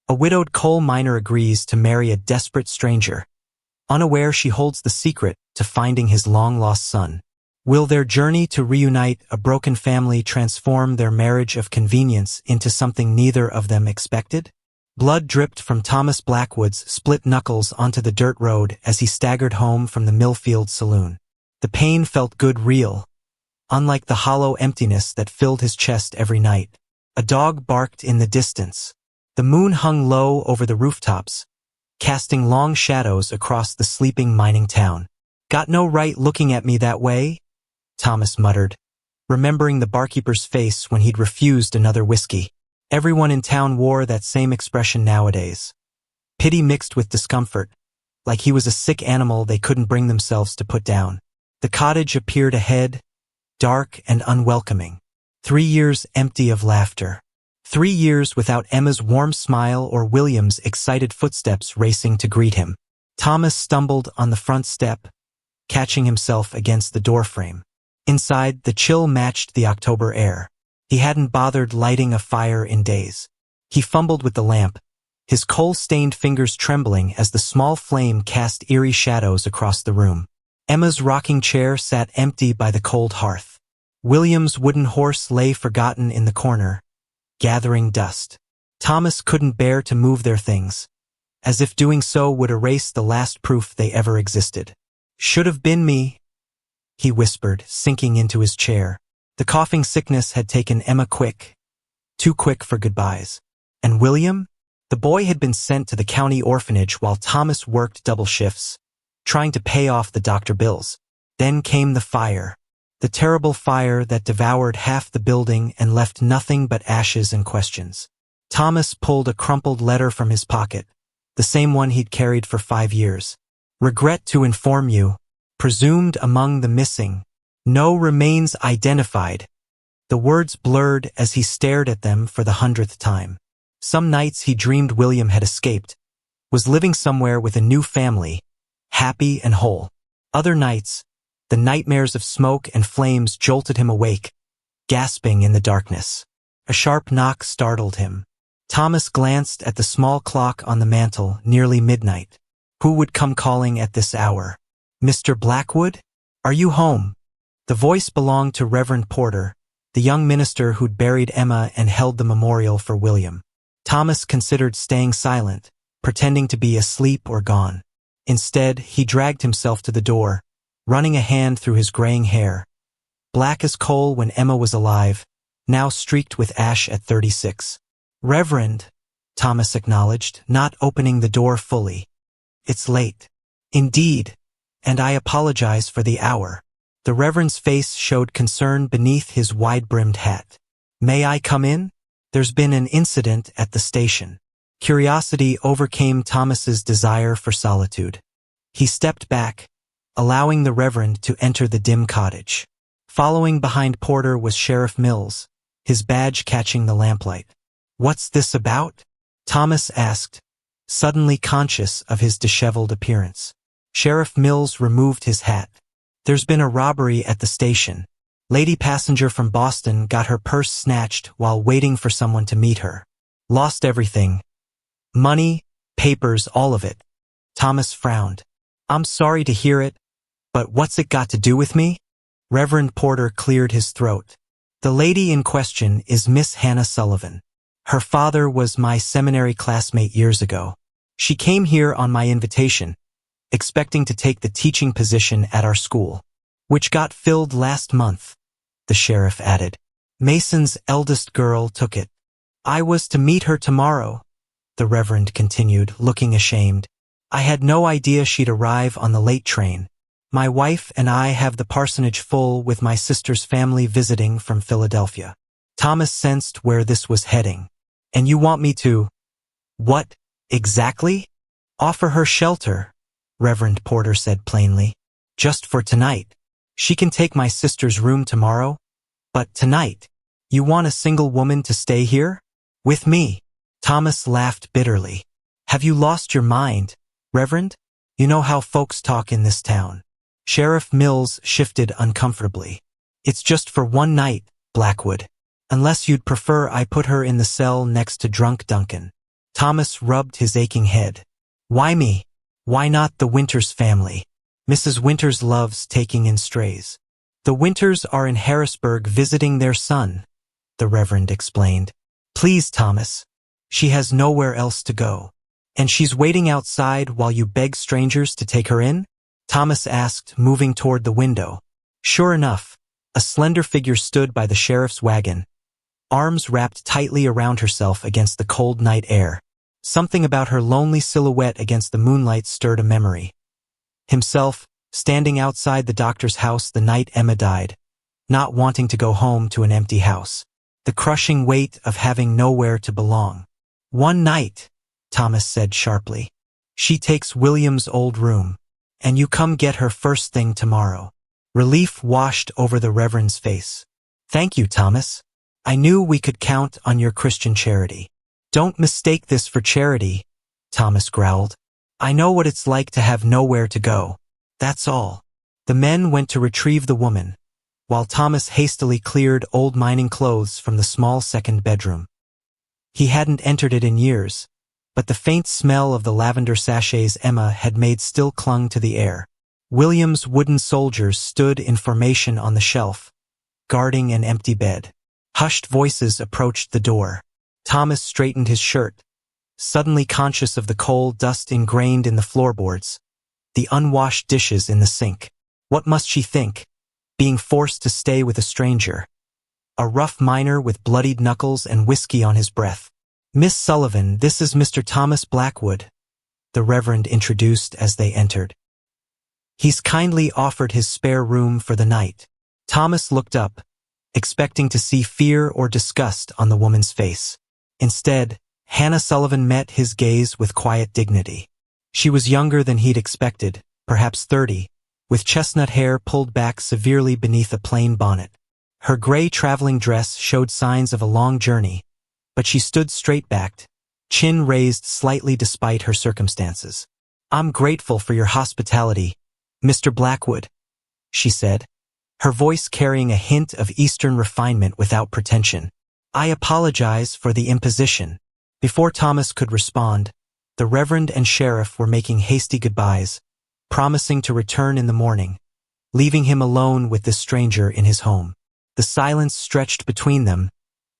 A widowed coal miner agrees to marry a desperate stranger. Unaware, she holds the secret to finding his long-lost son. Will their journey to reunite a broken family transform their marriage of convenience into something neither of them expected? Blood dripped from Thomas Blackwood's split knuckles onto the dirt road as he staggered home from the Millfield saloon. The pain felt good, real, unlike the hollow emptiness that filled his chest every night. A dog barked in the distance. The moon hung low over the rooftops, casting long shadows across the sleeping mining town. "Got no right looking at me that way," Thomas muttered, remembering the barkeeper's face when he'd refused another whiskey. Everyone in town wore that same expression nowadays. Pity mixed with discomfort, like he was a sick animal they couldn't bring themselves to put down. The cottage appeared ahead, dark and unwelcoming. 3 years empty of laughter. 3 years without Emma's warm smile or William's excited footsteps racing to greet him. Thomas stumbled on the front step, catching himself against the doorframe. Inside, the chill matched the October air. He hadn't bothered lighting a fire in days. He fumbled with the lamp, his coal-stained fingers trembling as the small flame cast eerie shadows across the room. Emma's rocking chair sat empty by the cold hearth. William's wooden horse lay forgotten in the corner, gathering dust. Thomas couldn't bear to move their things, as if doing so would erase the last proof they ever existed. "Should have been me," he whispered, sinking into his chair. The coughing sickness had taken Emma quick, too quick for goodbyes. And William? The boy had been sent to the county orphanage while Thomas worked double shifts, trying to pay off the doctor bills. Then came the fire. The terrible fire that devoured half the building and left nothing but ashes and questions. Thomas pulled a crumpled letter from his pocket, the same one he'd carried for 5 years. "Regret to inform you, presumed among the missing. No remains identified." The words blurred as he stared at them for the 100th time. Some nights he dreamed William had escaped, was living somewhere with a new family, happy and whole. Other nights, the nightmares of smoke and flames jolted him awake, gasping in the darkness. A sharp knock startled him. Thomas glanced at the small clock on the mantel, nearly midnight. Who would come calling at this hour? "Mr. Blackwood? Are you home?" The voice belonged to Reverend Porter, the young minister who'd buried Emma and held the memorial for William. Thomas considered staying silent, pretending to be asleep or gone. Instead, he dragged himself to the door, running a hand through his graying hair. Black as coal when Emma was alive, now streaked with ash at 36. "Reverend," Thomas acknowledged, not opening the door fully. "It's late." "Indeed, and I apologize for the hour." The Reverend's face showed concern beneath his wide-brimmed hat. "May I come in? There's been an incident at the station." Curiosity overcame Thomas's desire for solitude. He stepped back, allowing the Reverend to enter the dim cottage. Following behind Porter was Sheriff Mills, his badge catching the lamplight. "What's this about?" Thomas asked, suddenly conscious of his disheveled appearance. Sheriff Mills removed his hat. "There's been a robbery at the station. Lady passenger from Boston got her purse snatched while waiting for someone to meet her. Lost everything. Money, papers, all of it." Thomas frowned. "I'm sorry to hear it, but what's it got to do with me?" Reverend Porter cleared his throat. "The lady in question is Miss Hannah Sullivan. Her father was my seminary classmate years ago. She came here on my invitation, expecting to take the teaching position at our school, which got filled last month," the sheriff added. "Mason's eldest girl took it. I was to meet her tomorrow," the Reverend continued, looking ashamed. "I had no idea she'd arrive on the late train. My wife and I have the parsonage full with my sister's family visiting from Philadelphia." Thomas sensed where this was heading. "And you want me to—" "What, exactly?" "Offer her shelter," Reverend Porter said plainly. "Just for tonight. She can take my sister's room tomorrow. But tonight, you want a single woman to stay here? With me?" Thomas laughed bitterly. "Have you lost your mind, Reverend? You know how folks talk in this town." Sheriff Mills shifted uncomfortably. "It's just for one night, Blackwood. Unless you'd prefer I put her in the cell next to drunk Duncan." Thomas rubbed his aching head. Why me? Why not the Winters family? Mrs. Winters loves taking in strays. The Winters are in Harrisburg visiting their son, the Reverend explained. Please, Thomas. She has nowhere else to go. And she's waiting outside while you beg strangers to take her in? Thomas asked, moving toward the window. Sure enough, a slender figure stood by the sheriff's wagon, arms wrapped tightly around herself against the cold night air. Something about her lonely silhouette against the moonlight stirred a memory. Himself, standing outside the doctor's house the night Emma died, not wanting to go home to an empty house. The crushing weight of having nowhere to belong. One night, Thomas said sharply. She takes William's old room, and you come get her first thing tomorrow. Relief washed over the Reverend's face. Thank you, Thomas. I knew we could count on your Christian charity. Don't mistake this for charity, Thomas growled. I know what it's like to have nowhere to go. That's all. The men went to retrieve the woman, while Thomas hastily cleared old mining clothes from the small second bedroom. He hadn't entered it in years, but the faint smell of the lavender sachets Emma had made still clung to the air. William's wooden soldiers stood in formation on the shelf, guarding an empty bed. Hushed voices approached the door. Thomas straightened his shirt, suddenly conscious of the coal dust ingrained in the floorboards, the unwashed dishes in the sink. What must she think, being forced to stay with a stranger? A rough miner with bloodied knuckles and whiskey on his breath. Miss Sullivan, this is Mr. Thomas Blackwood, the Reverend introduced as they entered. He's kindly offered his spare room for the night. Thomas looked up, expecting to see fear or disgust on the woman's face. Instead, Hannah Sullivan met his gaze with quiet dignity. She was younger than he'd expected, perhaps 30, with chestnut hair pulled back severely beneath a plain bonnet. Her gray traveling dress showed signs of a long journey, but she stood straight-backed, chin raised slightly despite her circumstances. I'm grateful for your hospitality, Mr. Blackwood, she said, her voice carrying a hint of Eastern refinement without pretension. I apologize for the imposition. Before Thomas could respond, the Reverend and Sheriff were making hasty goodbyes, promising to return in the morning, leaving him alone with this stranger in his home. The silence stretched between them,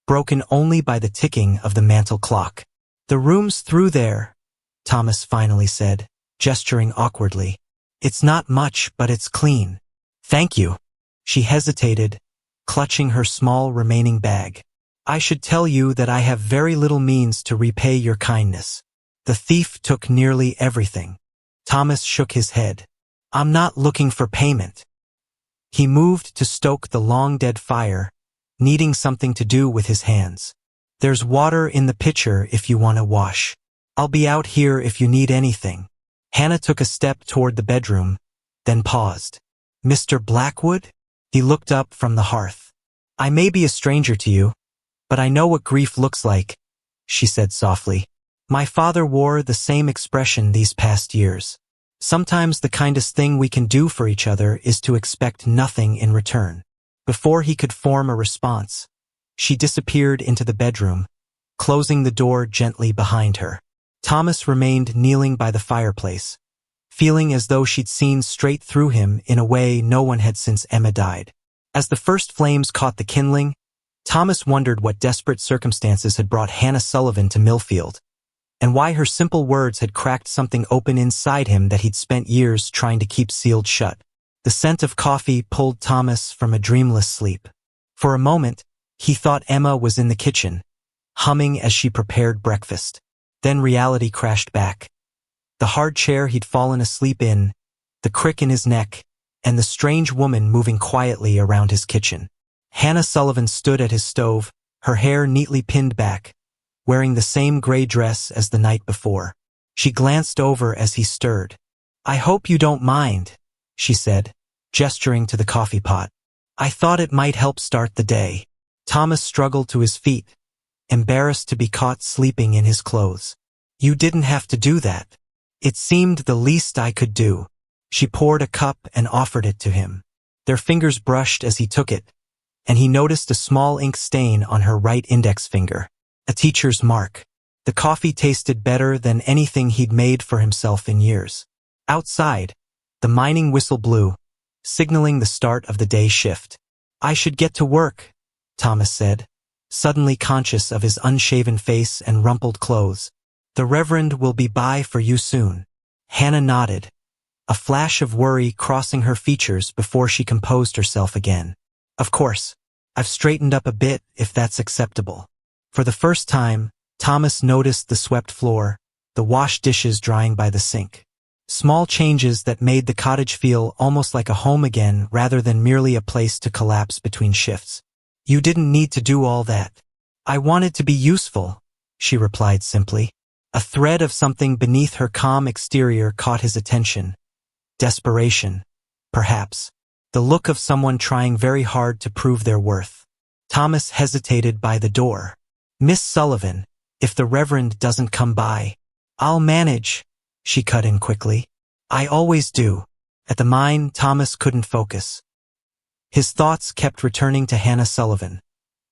broken only by the ticking of the mantel clock. The room's through there, Thomas finally said, gesturing awkwardly. It's not much, but it's clean. Thank you. She hesitated, clutching her small remaining bag. I should tell you that I have very little means to repay your kindness. The thief took nearly everything. Thomas shook his head. I'm not looking for payment. He moved to stoke the long-dead fire, needing something to do with his hands. There's water in the pitcher if you want to wash. I'll be out here if you need anything. Hannah took a step toward the bedroom, then paused. Mr. Blackwood? He looked up from the hearth. I may be a stranger to you, but I know what grief looks like, she said softly. My father wore the same expression these past years. Sometimes the kindest thing we can do for each other is to expect nothing in return. Before he could form a response, she disappeared into the bedroom, closing the door gently behind her. Thomas remained kneeling by the fireplace, feeling as though she'd seen straight through him in a way no one had since Emma died. As the first flames caught the kindling, Thomas wondered what desperate circumstances had brought Hannah Sullivan to Millfield, and why her simple words had cracked something open inside him that he'd spent years trying to keep sealed shut. The scent of coffee pulled Thomas from a dreamless sleep. For a moment, he thought Emma was in the kitchen, humming as she prepared breakfast. Then reality crashed back. The hard chair he'd fallen asleep in, the crick in his neck, and the strange woman moving quietly around his kitchen. Hannah Sullivan stood at his stove, her hair neatly pinned back, wearing the same gray dress as the night before. She glanced over as he stirred. I hope you don't mind, she said, gesturing to the coffee pot. I thought it might help start the day. Thomas struggled to his feet, embarrassed to be caught sleeping in his clothes. You didn't have to do that. It seemed the least I could do. She poured a cup and offered it to him. Their fingers brushed as he took it, and he noticed a small ink stain on her right index finger. A teacher's mark. The coffee tasted better than anything he'd made for himself in years. Outside, the mining whistle blew, signaling the start of the day shift. "I should get to work," Thomas said, suddenly conscious of his unshaven face and rumpled clothes. "The Reverend will be by for you soon." Hannah nodded, a flash of worry crossing her features before she composed herself again. "Of course, I've straightened up a bit if that's acceptable." For the first time, Thomas noticed the swept floor, the washed dishes drying by the sink. Small changes that made the cottage feel almost like a home again rather than merely a place to collapse between shifts. "You didn't need to do all that. I wanted to be useful," she replied simply. A thread of something beneath her calm exterior caught his attention. Desperation, perhaps. The look of someone trying very hard to prove their worth. Thomas hesitated by the door. "Miss Sullivan, if the Reverend doesn't come by." "I'll manage," she cut in quickly. "I always do." At the mine, Thomas couldn't focus. His thoughts kept returning to Hannah Sullivan,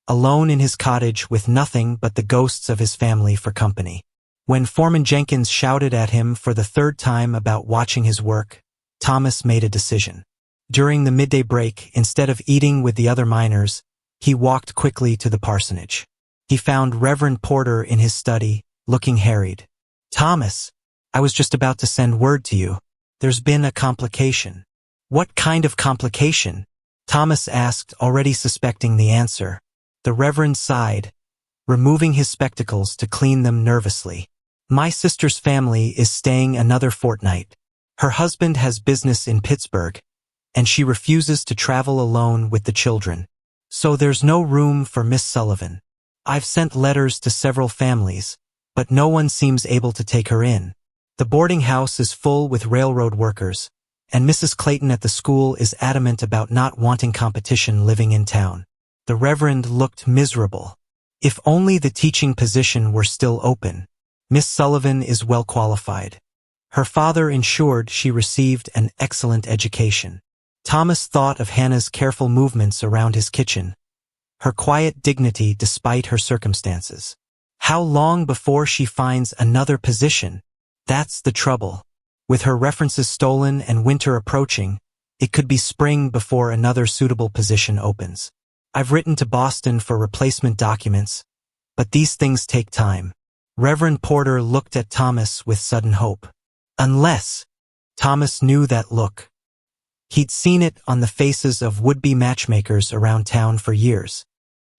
alone in his cottage with nothing but the ghosts of his family for company. When Foreman Jenkins shouted at him for the third time about watching his work, Thomas made a decision. During the midday break, instead of eating with the other miners, he walked quickly to the parsonage. He found Reverend Porter in his study, looking harried. "Thomas, I was just about to send word to you. There's been a complication." "What kind of complication?" Thomas asked, already suspecting the answer. The Reverend sighed, removing his spectacles to clean them nervously. "My sister's family is staying another fortnight. Her husband has business in Pittsburgh, and she refuses to travel alone with the children. So there's no room for Miss Sullivan. I've sent letters to several families, but no one seems able to take her in. The boarding house is full with railroad workers, and Mrs. Clayton at the school is adamant about not wanting competition living in town." The Reverend looked miserable. If only the teaching position were still open. Miss Sullivan is well qualified. Her father ensured she received an excellent education. Thomas thought of Hannah's careful movements around his kitchen, her quiet dignity despite her circumstances. How long before she finds another position? That's the trouble. With her references stolen and winter approaching, it could be spring before another suitable position opens. "I've written to Boston for replacement documents, but these things take time." Reverend Porter looked at Thomas with sudden hope. Unless, Thomas knew that look. He'd seen it on the faces of would-be matchmakers around town for years.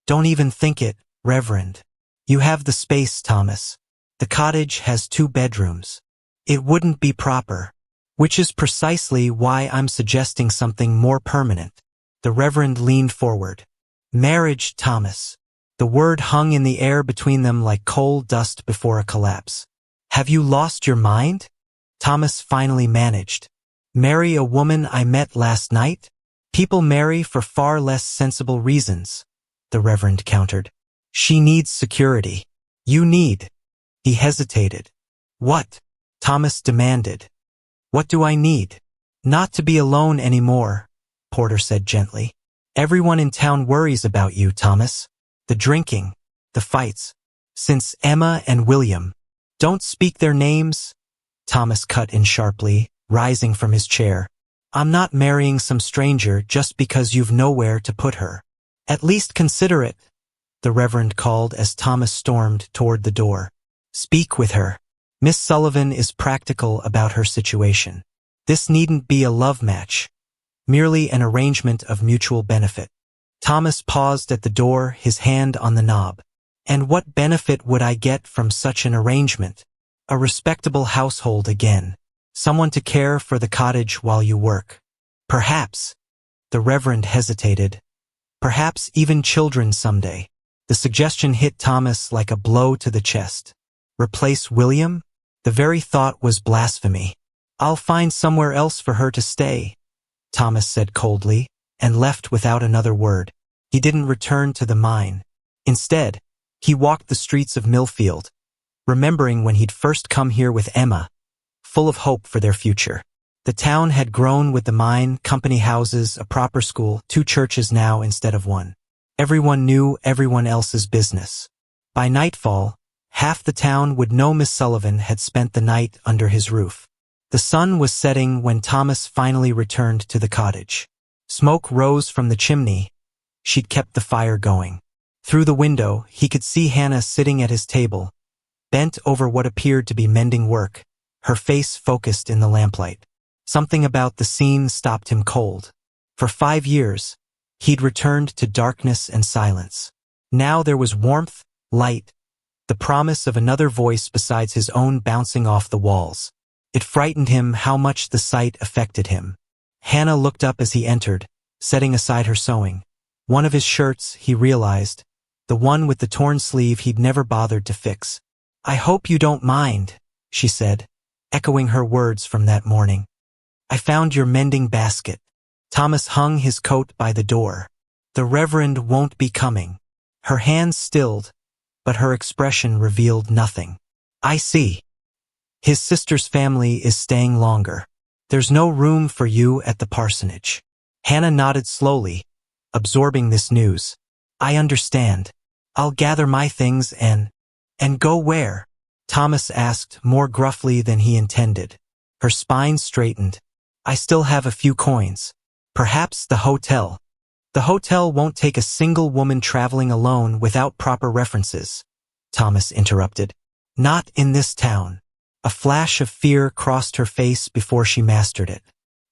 "Don't even think it, Reverend. You have the space, Thomas. The cottage has 2 bedrooms. It wouldn't be proper." "Which is precisely why I'm suggesting something more permanent." The Reverend leaned forward. "Marriage, Thomas." The word hung in the air between them like coal dust before a collapse. "Have you lost your mind?" Thomas finally managed. "Marry a woman I met last night? People marry for far less sensible reasons," the Reverend countered. "She needs security. You need." He hesitated. "What?" Thomas demanded. "What do I need?" "Not to be alone anymore," Porter said gently. "Everyone in town worries about you, Thomas. The drinking, the fights. Since Emma and William." "Don't speak their names," Thomas cut in sharply, rising from his chair. "I'm not marrying some stranger just because you've nowhere to put her." "At least consider it," the Reverend called as Thomas stormed toward the door. "Speak with her. Miss Sullivan is practical about her situation. This needn't be a love match, merely an arrangement of mutual benefit." Thomas paused at the door, his hand on the knob. "And what benefit would I get from such an arrangement?" "A respectable household again. Someone to care for the cottage while you work. Perhaps," the Reverend hesitated, "perhaps even children someday." The suggestion hit Thomas like a blow to the chest. Replace William? The very thought was blasphemy. "I'll find somewhere else for her to stay," Thomas said coldly, and left without another word. He didn't return to the mine. Instead, he walked the streets of Millfield, remembering when he'd first come here with Emma, full of hope for their future. The town had grown with the mine, company houses, a proper school, 2 churches now instead of 1. Everyone knew everyone else's business. By nightfall, Half the town would know Miss Sullivan had spent the night under his roof. The sun was setting when Thomas finally returned to the cottage. Smoke rose from the chimney. She'd kept the fire going. Through the window, he could see Hannah sitting at his table, bent over what appeared to be mending work, her face focused in the lamplight. Something about the scene stopped him cold. For 5 years, he'd returned to darkness and silence. Now there was warmth, light, the promise of another voice besides his own bouncing off the walls. It frightened him how much the sight affected him. Hannah looked up as he entered, setting aside her sewing. One of his shirts, he realized, the one with the torn sleeve he'd never bothered to fix. "I hope you don't mind," she said, echoing her words from that morning. "I found your mending basket." Thomas hung his coat by the door. "The Reverend won't be coming." Her hands stilled, but her expression revealed nothing. "I see. His sister's family is staying longer. There's no room for you at the parsonage." Hannah nodded slowly, absorbing this news. "I understand. I'll gather my things and go where?" Thomas asked more gruffly than he intended. Her spine straightened. "I still have a few coins. Perhaps the hotel." "The hotel won't take a single woman traveling alone without proper references," Thomas interrupted. "Not in this town." A flash of fear crossed her face before she mastered it.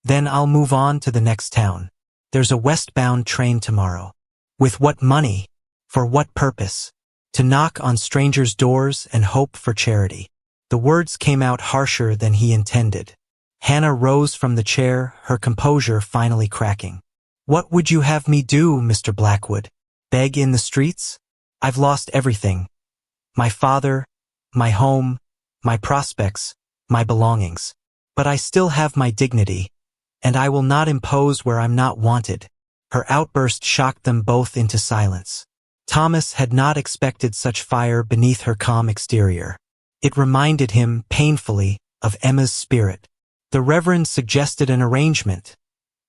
"Then I'll move on to the next town. There's a westbound train tomorrow." "With what money? For what purpose?" "To knock on strangers' doors and hope for charity." The words came out harsher than he intended. Hannah rose from the chair, her composure finally cracking. "What would you have me do, Mr. Blackwood? Beg in the streets? I've lost everything. My father, my home, my prospects, my belongings. But I still have my dignity, and I will not impose where I'm not wanted." Her outburst shocked them both into silence. Thomas had not expected such fire beneath her calm exterior. It reminded him, painfully, of Emma's spirit. "The Reverend suggested an arrangement,"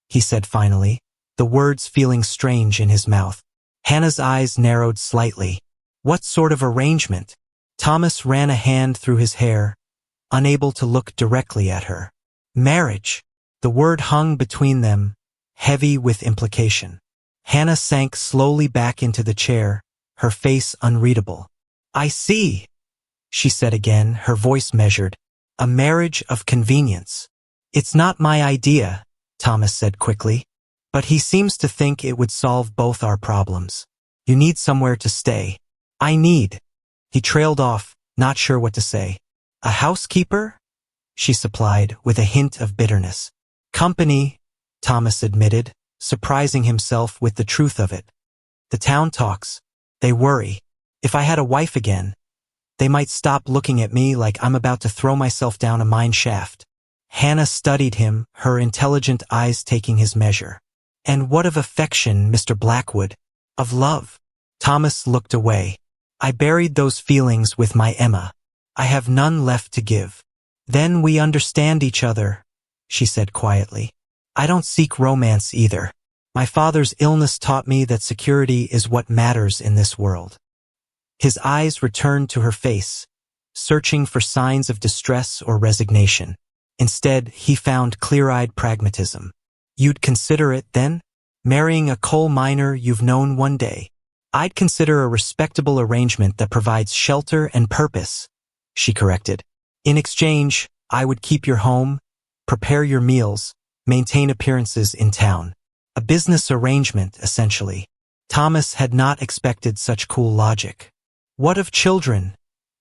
he said finally, the words feeling strange in his mouth. Hannah's eyes narrowed slightly. "What sort of arrangement?" Thomas ran a hand through his hair, unable to look directly at her. "Marriage." The word hung between them, heavy with implication. Hannah sank slowly back into the chair, her face unreadable. "I see," she said again, her voice measured. "A marriage of convenience." "It's not my idea," Thomas said quickly. "But he seems to think it would solve both our problems. You need somewhere to stay. I need." He trailed off, not sure what to say. "A housekeeper?" she supplied, with a hint of bitterness. "Company," Thomas admitted, surprising himself with the truth of it. "The town talks. They worry. If I had a wife again, they might stop looking at me like I'm about to throw myself down a mine shaft." Hannah studied him, her intelligent eyes taking his measure. "And what of affection, Mr. Blackwood? Of love?" Thomas looked away. "I buried those feelings with my Emma. I have none left to give." "Then we understand each other," she said quietly. "I don't seek romance either. My father's illness taught me that security is what matters in this world." His eyes returned to her face, searching for signs of distress or resignation. Instead, he found clear-eyed pragmatism. "You'd consider it, then? Marrying a coal miner you've known one day?" "I'd consider a respectable arrangement that provides shelter and purpose," she corrected. "In exchange, I would keep your home, prepare your meals, maintain appearances in town. A business arrangement, essentially." Thomas had not expected such cool logic. "What of children?"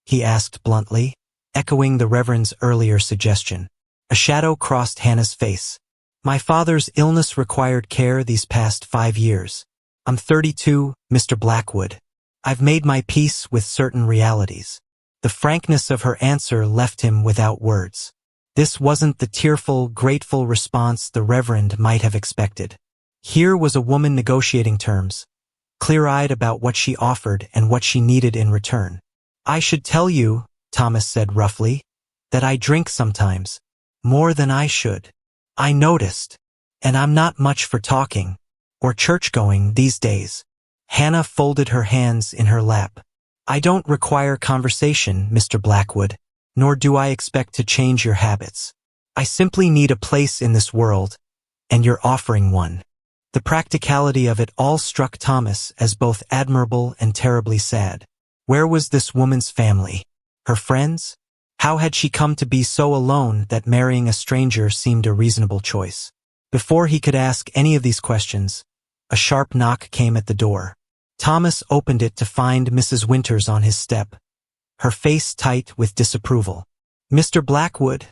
he asked bluntly, echoing the Reverend's earlier suggestion. A shadow crossed Hannah's face. "My father's illness required care these past 5 years. I'm 32, Mr. Blackwood. I've made my peace with certain realities." The frankness of her answer left him without words. This wasn't the tearful, grateful response the Reverend might have expected. Here was a woman negotiating terms, clear-eyed about what she offered and what she needed in return. "I should tell you," Thomas said roughly, "that I drink sometimes. More than I should. I noticed. And I'm not much for talking or church-going these days." Hannah folded her hands in her lap. I don't require conversation, Mr. Blackwood, nor do I expect to change your habits. I simply need a place in this world, and you're offering one. The practicality of it all struck Thomas as both admirable and terribly sad. Where was this woman's family? Her friends? How had she come to be so alone that marrying a stranger seemed a reasonable choice? Before he could ask any of these questions, a sharp knock came at the door. Thomas opened it to find Mrs. Winters on his step, her face tight with disapproval. "Mr. Blackwood,"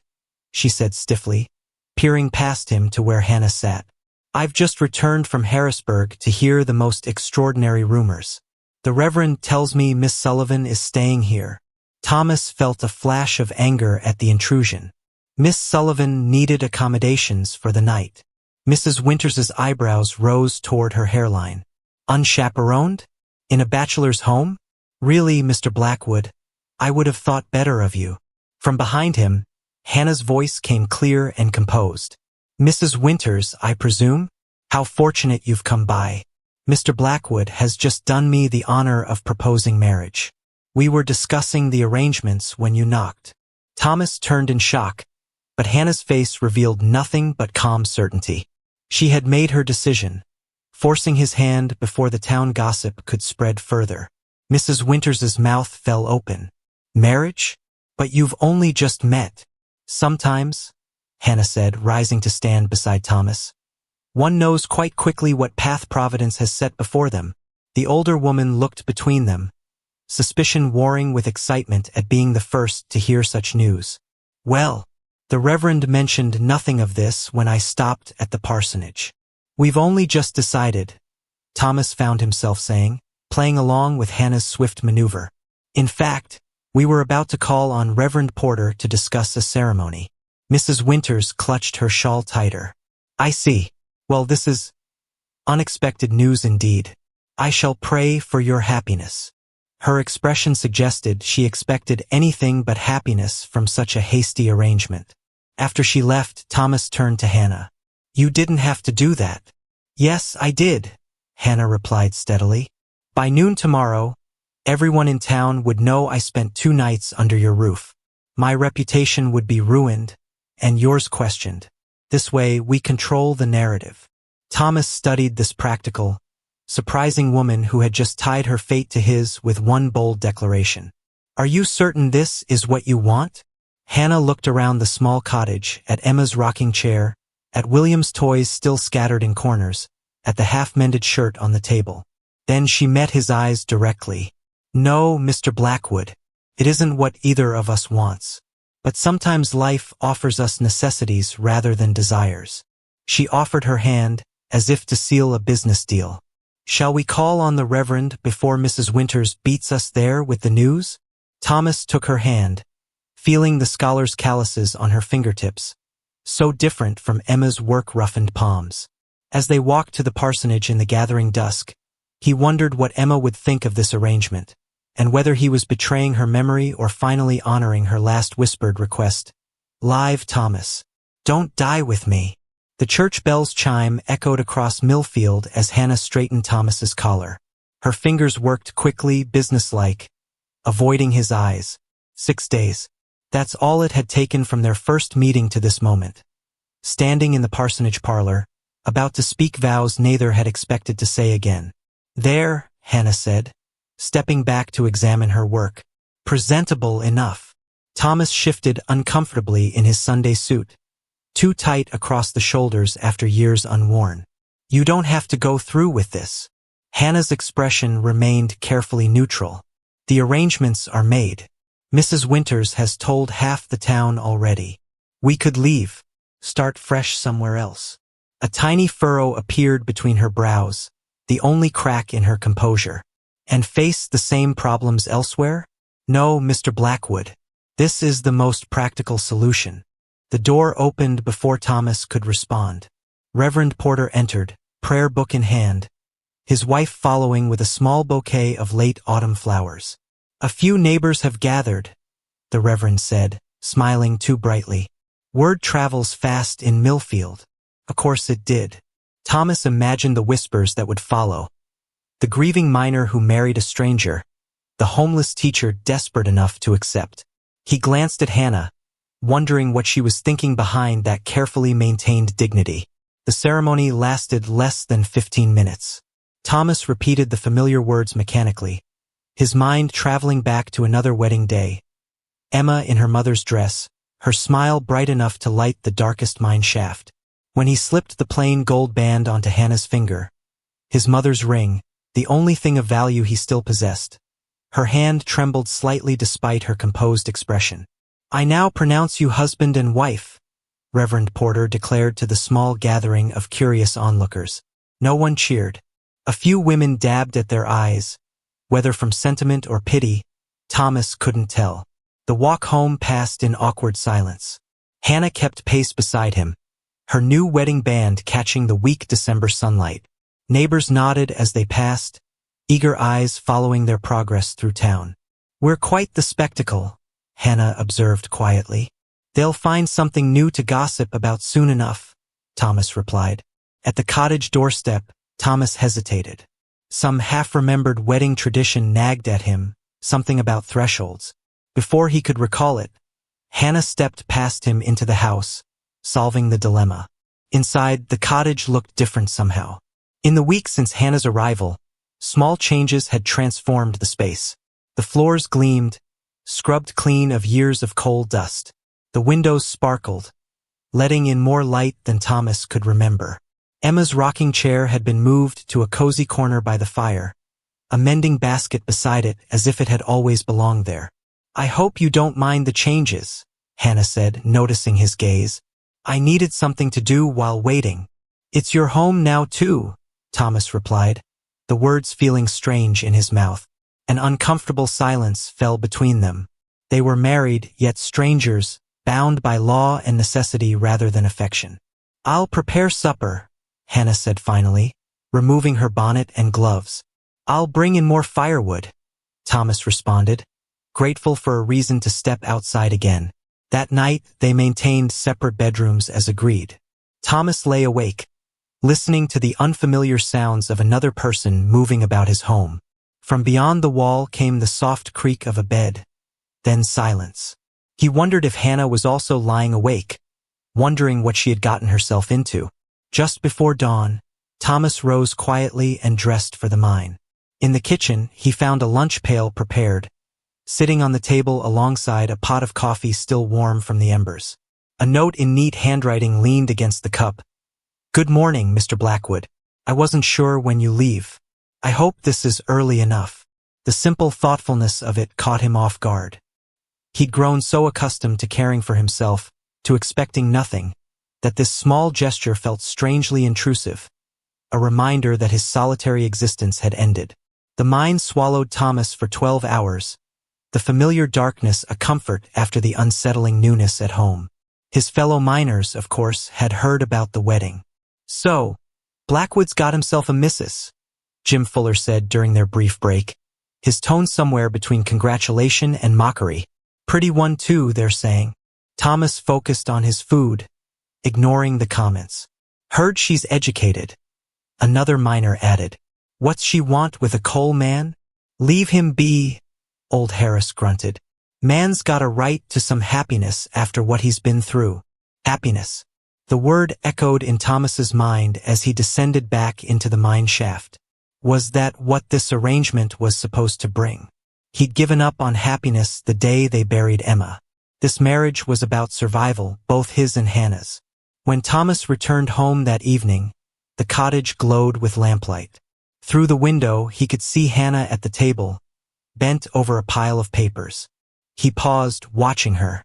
she said stiffly, peering past him to where Hannah sat. "I've just returned from Harrisburg to hear the most extraordinary rumors. The Reverend tells me Miss Sullivan is staying here." Thomas felt a flash of anger at the intrusion. Miss Sullivan needed accommodations for the night. Mrs. Winters's eyebrows rose toward her hairline. "Unchaperoned? In a bachelor's home? Really, Mr. Blackwood, I would have thought better of you." From behind him, Hannah's voice came clear and composed. "Mrs. Winters, I presume? How fortunate you've come by. Mr. Blackwood has just done me the honor of proposing marriage. We were discussing the arrangements when you knocked." Thomas turned in shock, but Hannah's face revealed nothing but calm certainty. She had made her decision, forcing his hand before the town gossip could spread further. Mrs. Winters's mouth fell open. "Marriage? But you've only just met." "Sometimes," Hannah said, rising to stand beside Thomas, "one knows quite quickly what path Providence has set before them." The older woman looked between them, suspicion warring with excitement at being the first to hear such news. "Well, the Reverend mentioned nothing of this when I stopped at the parsonage. We've only just decided," Thomas found himself saying, playing along with Hannah's swift maneuver. "In fact, we were about to call on Reverend Porter to discuss a ceremony." Mrs. Winters clutched her shawl tighter. "I see. Well, this is unexpected news indeed. I shall pray for your happiness." Her expression suggested she expected anything but happiness from such a hasty arrangement. After she left, Thomas turned to Hannah. "You didn't have to do that." "Yes, I did," Hannah replied steadily. "By noon tomorrow, everyone in town would know I spent 2 nights under your roof. My reputation would be ruined, and yours questioned. This way, we control the narrative." Thomas studied this practical, surprising woman who had just tied her fate to his with one bold declaration. "Are you certain this is what you want?" Hannah looked around the small cottage, at Emma's rocking chair, at William's toys still scattered in corners, at the half-mended shirt on the table. Then she met his eyes directly. "No, Mr. Blackwood, it isn't what either of us wants. But sometimes life offers us necessities rather than desires." She offered her hand, as if to seal a business deal. "Shall we call on the Reverend before Mrs. Winters beats us there with the news?" Thomas took her hand, feeling the scholar's calluses on her fingertips, so different from Emma's work-roughened palms. As they walked to the parsonage in the gathering dusk, he wondered what Emma would think of this arrangement, and whether he was betraying her memory or finally honoring her last whispered request. "Live, Thomas. Don't die with me." The church bell's chime echoed across Millfield as Hannah straightened Thomas's collar. Her fingers worked quickly, businesslike, avoiding his eyes. 6 days. That's all it had taken from their first meeting to this moment. Standing in the parsonage parlor, about to speak vows neither had expected to say again. "There," Hannah said, stepping back to examine her work. "Presentable enough." Thomas shifted uncomfortably in his Sunday suit, too tight across the shoulders after years unworn. "You don't have to go through with this." Hannah's expression remained carefully neutral. "The arrangements are made. Mrs. Winters has told half the town already. We could leave, start fresh somewhere else." A tiny furrow appeared between her brows, the only crack in her composure. "And face the same problems elsewhere?" "No, Mr. Blackwood. This is the most practical solution." The door opened before Thomas could respond. Reverend Porter entered, prayer book in hand, his wife following with a small bouquet of late autumn flowers. "A few neighbors have gathered," the Reverend said, smiling too brightly. "Word travels fast in Millfield." Of course it did. Thomas imagined the whispers that would follow. The grieving miner who married a stranger, the homeless teacher desperate enough to accept. He glanced at Hannah, wondering what she was thinking behind that carefully maintained dignity. The ceremony lasted less than 15 minutes. Thomas repeated the familiar words mechanically, his mind traveling back to another wedding day. Emma in her mother's dress, her smile bright enough to light the darkest mine shaft. When he slipped the plain gold band onto Hannah's finger, his mother's ring, the only thing of value he still possessed, her hand trembled slightly despite her composed expression. "I now pronounce you husband and wife," Reverend Porter declared to the small gathering of curious onlookers. No one cheered. A few women dabbed at their eyes, whether from sentiment or pity, Thomas couldn't tell. The walk home passed in awkward silence. Hannah kept pace beside him, her new wedding band catching the weak December sunlight. Neighbors nodded as they passed, eager eyes following their progress through town. "We're quite the spectacle," Hannah observed quietly. "They'll find something new to gossip about soon enough," Thomas replied. At the cottage doorstep, Thomas hesitated. Some half-remembered wedding tradition nagged at him, something about thresholds. Before he could recall it, Hannah stepped past him into the house, solving the dilemma. Inside, the cottage looked different somehow. In the week since Hannah's arrival, small changes had transformed the space. The floors gleamed, scrubbed clean of years of coal dust. The windows sparkled, letting in more light than Thomas could remember. Emma's rocking chair had been moved to a cozy corner by the fire, a mending basket beside it as if it had always belonged there. "I hope you don't mind the changes," Hannah said, noticing his gaze. "I needed something to do while waiting." "It's your home now too," Thomas replied, the words feeling strange in his mouth. An uncomfortable silence fell between them. They were married, yet strangers, bound by law and necessity rather than affection. "I'll prepare supper," Hannah said finally, removing her bonnet and gloves. "I'll bring in more firewood," Thomas responded, grateful for a reason to step outside again. That night, they maintained separate bedrooms as agreed. Thomas lay awake, listening to the unfamiliar sounds of another person moving about his home. From beyond the wall came the soft creak of a bed, then silence. He wondered if Hannah was also lying awake, wondering what she had gotten herself into. Just before dawn, Thomas rose quietly and dressed for the mine. In the kitchen, he found a lunch pail prepared, sitting on the table alongside a pot of coffee still warm from the embers. A note in neat handwriting leaned against the cup. "Good morning, Mr. Blackwood. I wasn't sure when you leave. I hope this is early enough." The simple thoughtfulness of it caught him off guard. He'd grown so accustomed to caring for himself, to expecting nothing, that this small gesture felt strangely intrusive, a reminder that his solitary existence had ended. The mine swallowed Thomas for 12 hours, the familiar darkness a comfort after the unsettling newness at home. His fellow miners, of course, had heard about the wedding. "So, Blackwood's got himself a missus," Jim Fuller said during their brief break, his tone somewhere between congratulation and mockery. "Pretty one too, they're saying." Thomas focused on his food, ignoring the comments. "Heard she's educated," another miner added. "What's she want with a coal man?" "Leave him be," old Harris grunted. "Man's got a right to some happiness after what he's been through." Happiness. The word echoed in Thomas's mind as he descended back into the mine shaft. Was that what this arrangement was supposed to bring? He'd given up on happiness the day they buried Emma. This marriage was about survival, both his and Hannah's. When Thomas returned home that evening, the cottage glowed with lamplight. Through the window, he could see Hannah at the table, bent over a pile of papers. He paused, watching her.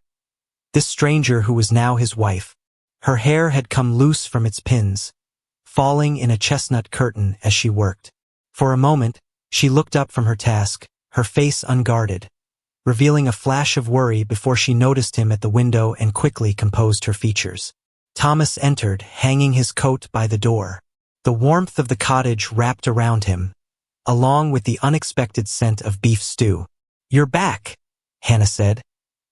This stranger who was now his wife. Her hair had come loose from its pins, falling in a chestnut curtain as she worked. For a moment, she looked up from her task, her face unguarded, revealing a flash of worry before she noticed him at the window and quickly composed her features. Thomas entered, hanging his coat by the door. The warmth of the cottage wrapped around him, along with the unexpected scent of beef stew. "You're back," Hannah said,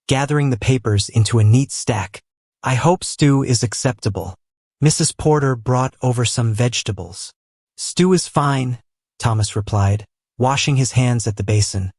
gathering the papers into a neat stack. "I hope stew is acceptable." Mrs. Porter brought over some vegetables. "Stew is fine," Thomas replied, washing his hands at the basin.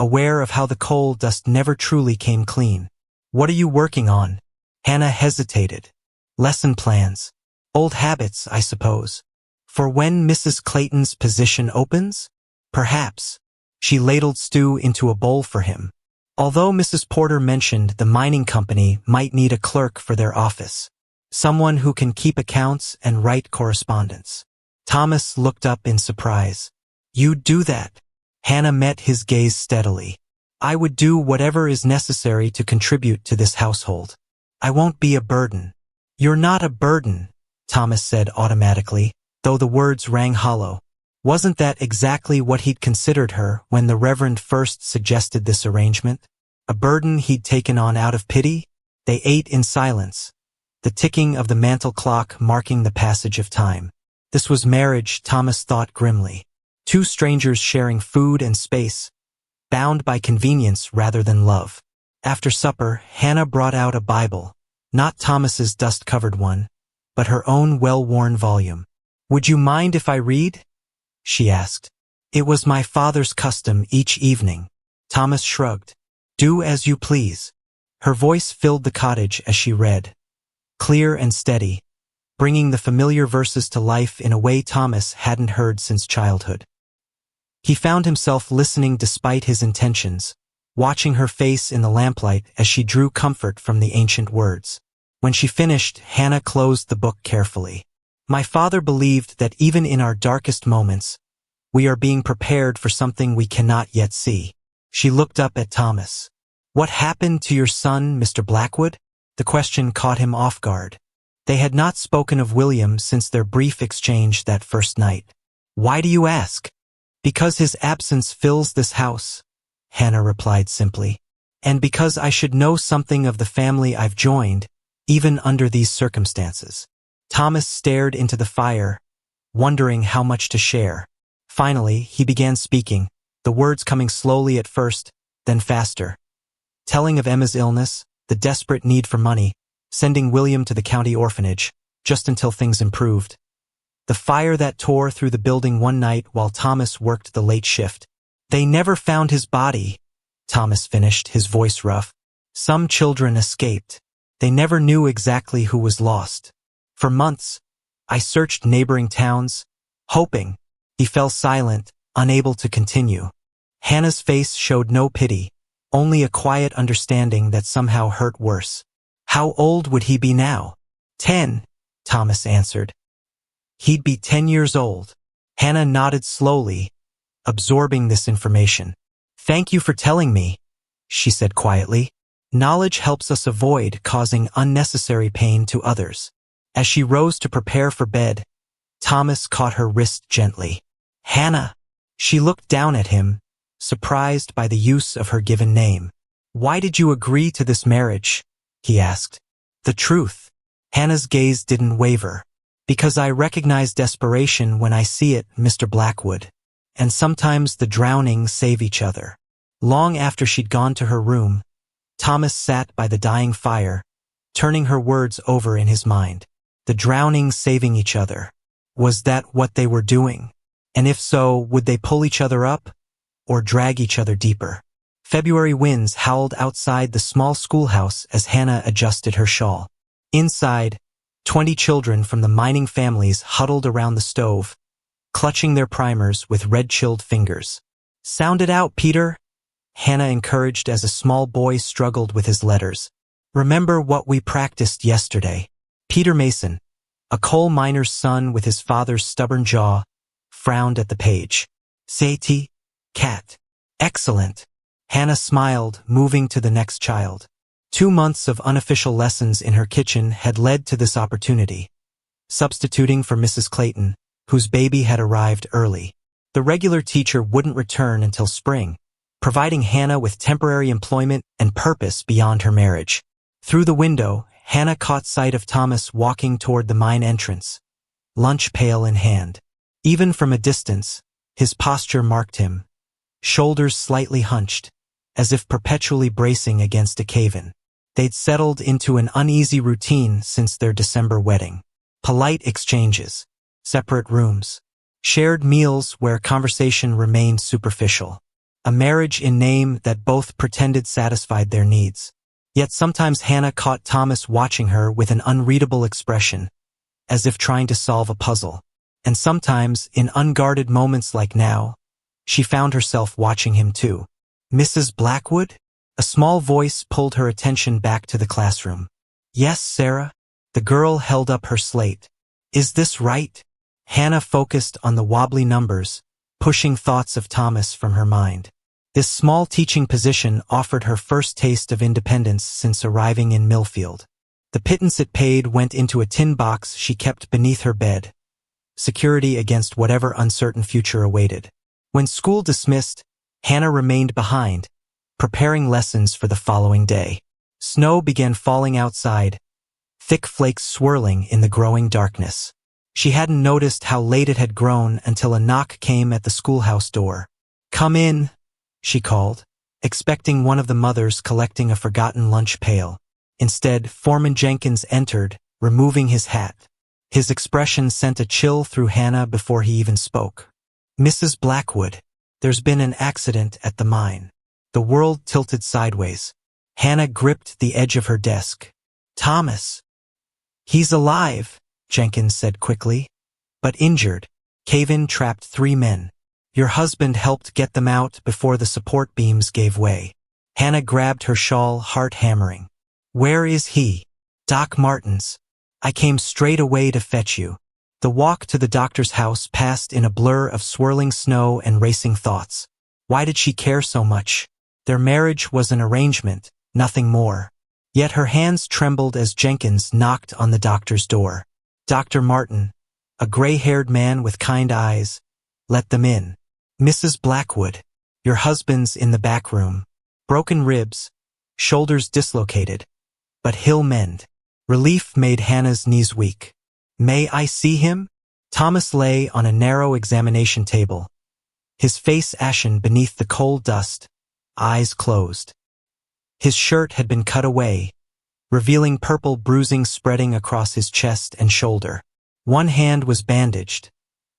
aware of how the coal dust never truly came clean. "What are you working on?" Hannah hesitated. "Lesson plans. Old habits, I suppose. For when Mrs. Clayton's position opens? Perhaps." She ladled stew into a bowl for him. Although Mrs. Porter mentioned the mining company might need a clerk for their office. Someone who can keep accounts and write correspondence. Thomas looked up in surprise. "You'd do that?" Hannah met his gaze steadily. "I would do whatever is necessary to contribute to this household. I won't be a burden." "You're not a burden," Thomas said automatically, though the words rang hollow. Wasn't that exactly what he'd considered her when the Reverend first suggested this arrangement? A burden he'd taken on out of pity? They ate in silence, the ticking of the mantel clock marking the passage of time. This was marriage, Thomas thought grimly. Two strangers sharing food and space, bound by convenience rather than love. After supper, Hannah brought out a Bible, not Thomas's dust-covered one, but her own well-worn volume. "Would you mind if I read?" she asked. "It was my father's custom each evening." Thomas shrugged. "Do as you please." Her voice filled the cottage as she read, clear and steady, bringing the familiar verses to life in a way Thomas hadn't heard since childhood. He found himself listening despite his intentions, watching her face in the lamplight as she drew comfort from the ancient words. When she finished, Hannah closed the book carefully. "My father believed that even in our darkest moments, we are being prepared for something we cannot yet see." She looked up at Thomas. "What happened to your son, Mr. Blackwood?" The question caught him off guard. They had not spoken of William since their brief exchange that first night. "Why do you ask?" "Because his absence fills this house," Hannah replied simply. "And because I should know something of the family I've joined, even under these circumstances." Thomas stared into the fire, wondering how much to share. Finally, he began speaking, the words coming slowly at first, then faster. Telling of Emma's illness, the desperate need for money, sending William to the county orphanage, just until things improved. The fire that tore through the building one night while Thomas worked the late shift. "They never found his body," Thomas finished, his voice rough. "Some children escaped. They never knew exactly who was lost. For months, I searched neighboring towns, hoping." He fell silent, unable to continue. Hannah's face showed no pity, only a quiet understanding that somehow hurt worse. "How old would he be now?" 10, Thomas answered. "He'd be 10 years old." Hannah nodded slowly, absorbing this information. "Thank you for telling me," she said quietly. "Knowledge helps us avoid causing unnecessary pain to others." As she rose to prepare for bed, Thomas caught her wrist gently. "Hannah." She looked down at him, surprised by the use of her given name. "Why did you agree to this marriage?" he asked. "The truth." Hannah's gaze didn't waver. "Because I recognize desperation when I see it, Mr. Blackwood. And sometimes the drowning save each other." Long after she'd gone to her room, Thomas sat by the dying fire, turning her words over in his mind. The drowning saving each other. Was that what they were doing? And if so, would they pull each other up or drag each other deeper? February winds howled outside the small schoolhouse as Hannah adjusted her shawl. Inside, 20 children from the mining families huddled around the stove, clutching their primers with red-chilled fingers. "Sound it out, Peter," Hannah encouraged as a small boy struggled with his letters. "Remember what we practiced yesterday." Peter Mason, a coal miner's son with his father's stubborn jaw, frowned at the page. "Sati, cat." "Excellent." Hannah smiled, moving to the next child. 2 months of unofficial lessons in her kitchen had led to this opportunity, substituting for Mrs. Clayton, whose baby had arrived early. The regular teacher wouldn't return until spring, providing Hannah with temporary employment and purpose beyond her marriage. Through the window, Hannah caught sight of Thomas walking toward the mine entrance, lunch pail in hand. Even from a distance, his posture marked him, shoulders slightly hunched, as if perpetually bracing against a cave-in. They'd settled into an uneasy routine since their December wedding. Polite exchanges, separate rooms, shared meals where conversation remained superficial. a marriage in name that both pretended satisfied their needs. Yet sometimes Hannah caught Thomas watching her with an unreadable expression, as if trying to solve a puzzle. And sometimes, in unguarded moments like now, she found herself watching him too. "Mrs. Blackwood?" A small voice pulled her attention back to the classroom. "Yes, Sarah?" The girl held up her slate. "Is this right?" Hannah focused on the wobbly numbers, pushing thoughts of Thomas from her mind. This small teaching position offered her first taste of independence since arriving in Millfield. The pittance it paid went into a tin box she kept beneath her bed, security against whatever uncertain future awaited. When school dismissed, Hannah remained behind, preparing lessons for the following day. Snow began falling outside, thick flakes swirling in the growing darkness. She hadn't noticed how late it had grown until a knock came at the schoolhouse door. "Come in," she called, expecting one of the mothers collecting a forgotten lunch pail. Instead, Foreman Jenkins entered, removing his hat. His expression sent a chill through Hannah before he even spoke. "Mrs. Blackwood, there's been an accident at the mine." The world tilted sideways. Hannah gripped the edge of her desk. "Thomas." "He's alive," Jenkins said quickly, "but injured. Cave-in trapped 3 men. Your husband helped get them out before the support beams gave way." Hannah grabbed her shawl, heart hammering. "Where is he?" "Doc Martin's. I came straight away to fetch you." The walk to the doctor's house passed in a blur of swirling snow and racing thoughts. Why did she care so much? Their marriage was an arrangement, nothing more. Yet her hands trembled as Jenkins knocked on the doctor's door. Dr. Martin, a gray-haired man with kind eyes, let them in. "Mrs. Blackwood, your husband's in the back room. Broken ribs, shoulders dislocated, but he'll mend." Relief made Hannah's knees weak. "May I see him?" Thomas lay on a narrow examination table, his face ashen beneath the cold dust, eyes closed. His shirt had been cut away, revealing purple bruising spreading across his chest and shoulder. One hand was bandaged,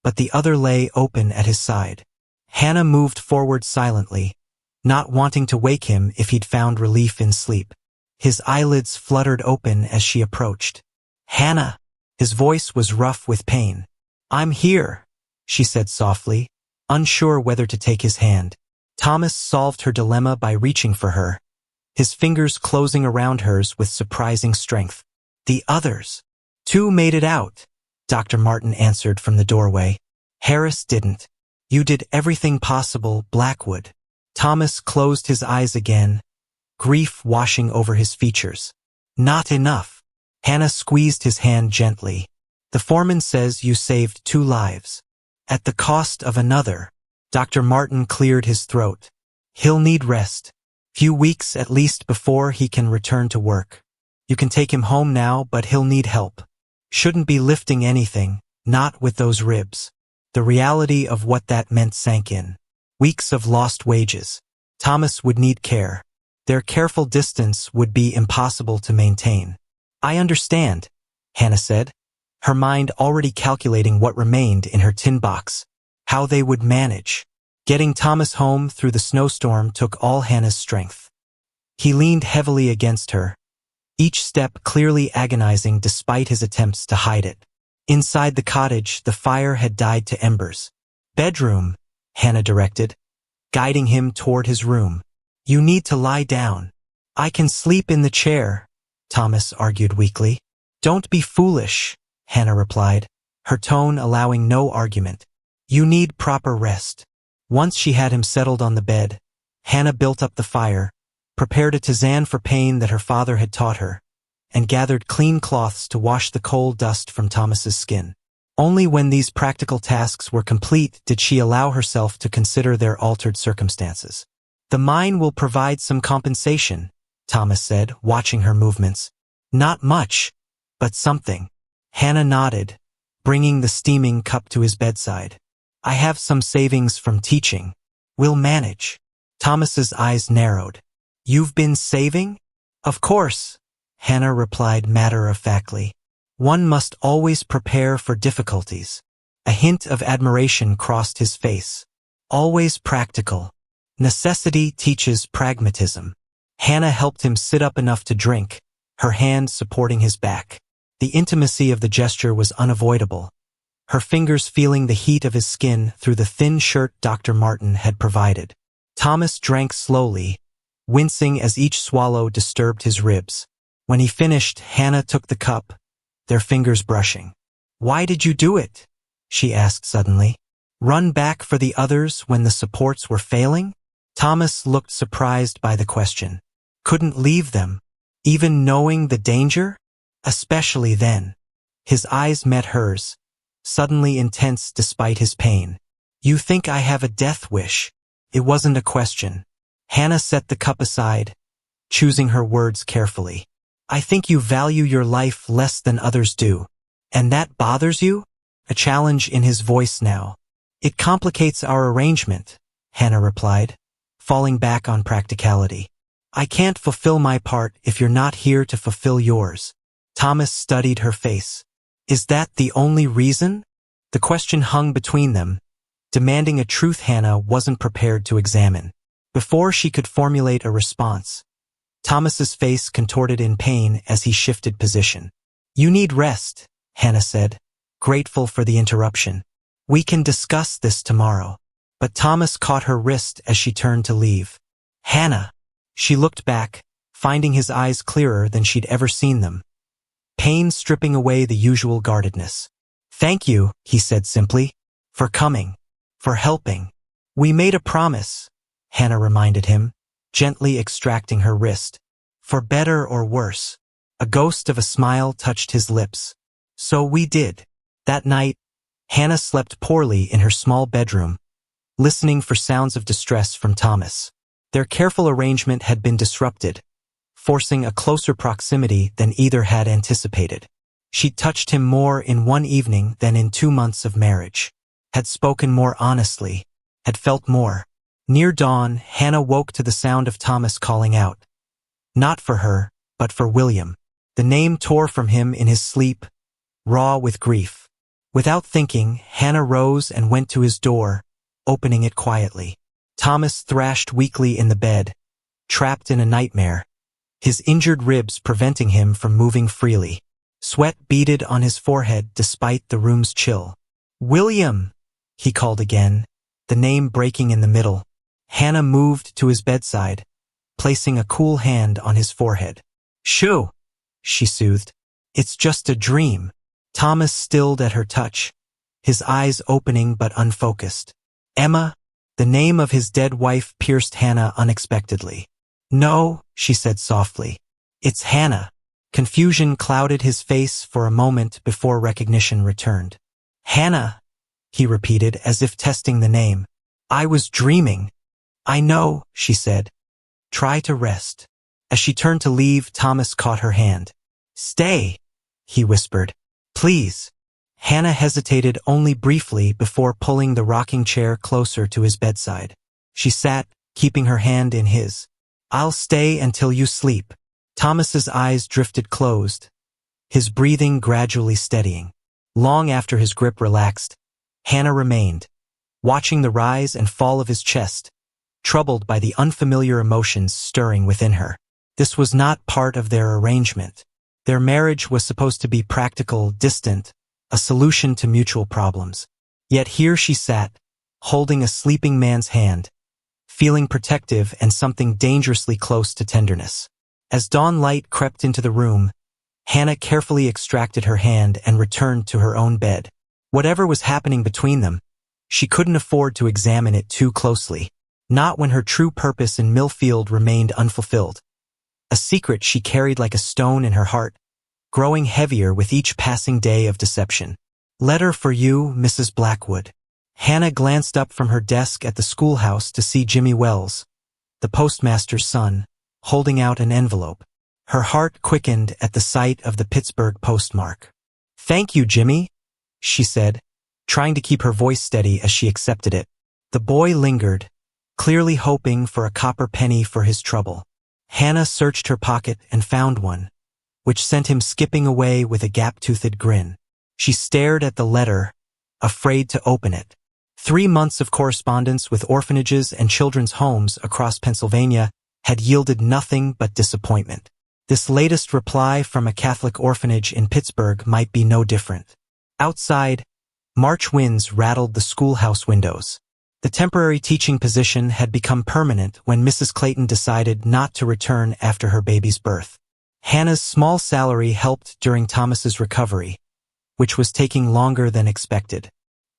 but the other lay open at his side. Hannah moved forward silently, not wanting to wake him if he'd found relief in sleep. His eyelids fluttered open as she approached. "Hannah!" His voice was rough with pain. "I'm here," she said softly, unsure whether to take his hand. Thomas solved her dilemma by reaching for her, his fingers closing around hers with surprising strength. "The others." "2 made it out," Dr. Martin answered from the doorway. "Harris didn't. You did everything possible, Blackwood." Thomas closed his eyes again, grief washing over his features. "Not enough." Hannah squeezed his hand gently. "The foreman says you saved 2 lives. At the cost of another." Dr. Martin cleared his throat. "He'll need rest. Few weeks at least before he can return to work. You can take him home now, but he'll need help. Shouldn't be lifting anything, not with those ribs." The reality of what that meant sank in. Weeks of lost wages. Thomas would need care. Their careful distance would be impossible to maintain. "I understand," Hannah said, her mind already calculating what remained in her tin box, how they would manage. Getting Thomas home through the snowstorm took all Hannah's strength. He leaned heavily against her, each step clearly agonizing despite his attempts to hide it. Inside the cottage, the fire had died to embers. "Bedroom," Hannah directed, guiding him toward his room. "You need to lie down." "I can sleep in the chair," Thomas argued weakly. "Don't be foolish," Hannah replied, her tone allowing no argument. "You need proper rest." Once she had him settled on the bed, Hannah built up the fire, prepared a tisane for pain that her father had taught her, and gathered clean cloths to wash the cold dust from Thomas's skin. Only when these practical tasks were complete did she allow herself to consider their altered circumstances. "The mine will provide some compensation," Thomas said, watching her movements. "Not much, but something." Hannah nodded, bringing the steaming cup to his bedside. "I have some savings from teaching. We'll manage." Thomas's eyes narrowed. "You've been saving?" "Of course," Hannah replied matter-of-factly. "One must always prepare for difficulties." A hint of admiration crossed his face. "Always practical." Necessity teaches pragmatism. Hannah helped him sit up enough to drink, her hand supporting his back. The intimacy of the gesture was unavoidable, her fingers feeling the heat of his skin through the thin shirt Dr. Martin had provided. Thomas drank slowly, wincing as each swallow disturbed his ribs. When he finished, Hannah took the cup, their fingers brushing. "Why did you do it?" she asked suddenly. "Run back for the others when the supports were failing?" Thomas looked surprised by the question. Couldn't leave them, even knowing the danger? Especially then. His eyes met hers, suddenly intense despite his pain. "You think I have a death wish?" It wasn't a question. Hannah set the cup aside, choosing her words carefully. "I think you value your life less than others do. And that bothers you?" A challenge in his voice now. "It complicates our arrangement," Hannah replied, falling back on practicality. "I can't fulfill my part if you're not here to fulfill yours." Thomas studied her face. "Is that the only reason?" The question hung between them, demanding a truth Hannah wasn't prepared to examine. Before she could formulate a response, Thomas's face contorted in pain as he shifted position. "You need rest," Hannah said, grateful for the interruption. "We can discuss this tomorrow." But Thomas caught her wrist as she turned to leave. "Hannah!" She looked back, finding his eyes clearer than she'd ever seen them, pain stripping away the usual guardedness. "Thank you," he said simply, "for coming, for helping." "We made a promise," Hannah reminded him, gently extracting her wrist. "For better or worse." A ghost of a smile touched his lips. "So we did." That night, Hannah slept poorly in her small bedroom, listening for sounds of distress from Thomas. Their careful arrangement had been disrupted, forcing a closer proximity than either had anticipated. She'd touched him more in one evening than in 2 months of marriage, had spoken more honestly, had felt more. Near dawn, Hannah woke to the sound of Thomas calling out. Not for her, but for William. The name tore from him in his sleep, raw with grief. Without thinking, Hannah rose and went to his door, opening it quietly. Thomas thrashed weakly in the bed, trapped in a nightmare, his injured ribs preventing him from moving freely. Sweat beaded on his forehead despite the room's chill. "William!" he called again, the name breaking in the middle. Hannah moved to his bedside, placing a cool hand on his forehead. "Shoo!" she soothed. "It's just a dream." Thomas stilled at her touch, his eyes opening but unfocused. "Emma?" The name of his dead wife pierced Hannah unexpectedly. "No," she said softly. "It's Hannah." Confusion clouded his face for a moment before recognition returned. "Hannah," he repeated as if testing the name. "I was dreaming." "I know," she said. "Try to rest." As she turned to leave, Thomas caught her hand. "Stay," he whispered. "Please." Hannah hesitated only briefly before pulling the rocking chair closer to his bedside. She sat, keeping her hand in his. "I'll stay until you sleep." Thomas's eyes drifted closed, his breathing gradually steadying. Long after his grip relaxed, Hannah remained, watching the rise and fall of his chest, troubled by the unfamiliar emotions stirring within her. This was not part of their arrangement. Their marriage was supposed to be practical, distant, a solution to mutual problems. Yet here she sat, holding a sleeping man's hand, feeling protective and something dangerously close to tenderness. As dawn light crept into the room, Hannah carefully extracted her hand and returned to her own bed. Whatever was happening between them, she couldn't afford to examine it too closely, not when her true purpose in Millfield remained unfulfilled. A secret she carried like a stone in her heart, growing heavier with each passing day of deception. "Letter for you, Mrs. Blackwood." Hannah glanced up from her desk at the schoolhouse to see Jimmy Wells, the postmaster's son, holding out an envelope. Her heart quickened at the sight of the Pittsburgh postmark. "Thank you, Jimmy," she said, trying to keep her voice steady as she accepted it. The boy lingered, clearly hoping for a copper penny for his trouble. Hannah searched her pocket and found one, which sent him skipping away with a gap-toothed grin. She stared at the letter, afraid to open it. 3 months of correspondence with orphanages and children's homes across Pennsylvania had yielded nothing but disappointment. This latest reply from a Catholic orphanage in Pittsburgh might be no different. Outside, March winds rattled the schoolhouse windows. The temporary teaching position had become permanent when Mrs. Clayton decided not to return after her baby's birth. Hannah's small salary helped during Thomas's recovery, which was taking longer than expected.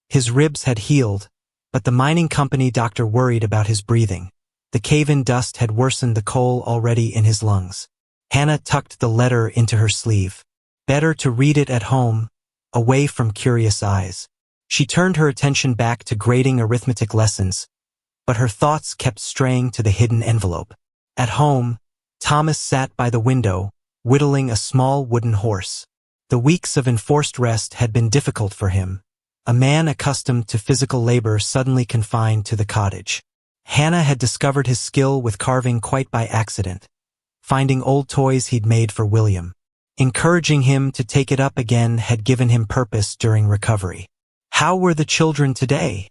His ribs had healed, but the mining company doctor worried about his breathing. The cave-in dust had worsened the coal already in his lungs. Hannah tucked the letter into her sleeve. Better to read it at home, away from curious eyes. She turned her attention back to grading arithmetic lessons, but her thoughts kept straying to the hidden envelope. At home, Thomas sat by the window, whittling a small wooden horse. The weeks of enforced rest had been difficult for him, a man accustomed to physical labor suddenly confined to the cottage. Hannah had discovered his skill with carving quite by accident, finding old toys he'd made for William. Encouraging him to take it up again had given him purpose during recovery. "How were the children today?"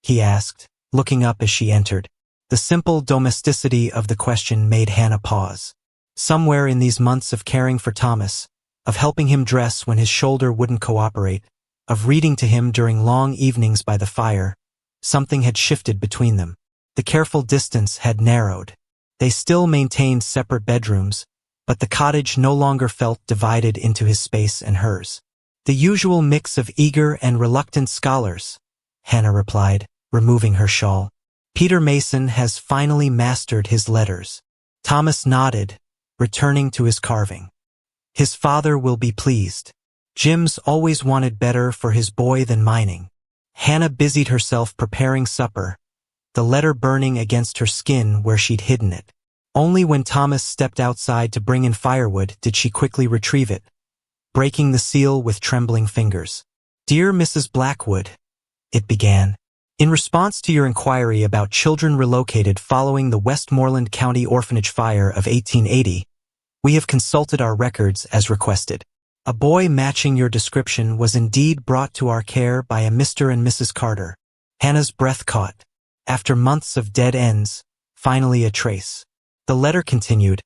he asked, looking up as she entered. The simple domesticity of the question made Hannah pause. Somewhere in these months of caring for Thomas, of helping him dress when his shoulder wouldn't cooperate, of reading to him during long evenings by the fire, something had shifted between them. The careful distance had narrowed. They still maintained separate bedrooms, but the cottage no longer felt divided into his space and hers. "The usual mix of eager and reluctant scholars," Hannah replied, removing her shawl. "Peter Mason has finally mastered his letters." Thomas nodded, returning to his carving. "His father will be pleased. Jim's always wanted better for his boy than mining." Hannah busied herself preparing supper, the letter burning against her skin where she'd hidden it. Only when Thomas stepped outside to bring in firewood did she quickly retrieve it, breaking the seal with trembling fingers. "Dear Mrs. Blackwood," it began. "In response to your inquiry about children relocated following the Westmoreland County Orphanage fire of 1880, we have consulted our records as requested. A boy matching your description was indeed brought to our care by a Mr. and Mrs. Carter." Hannah's breath caught. After months of dead ends, finally a trace. The letter continued.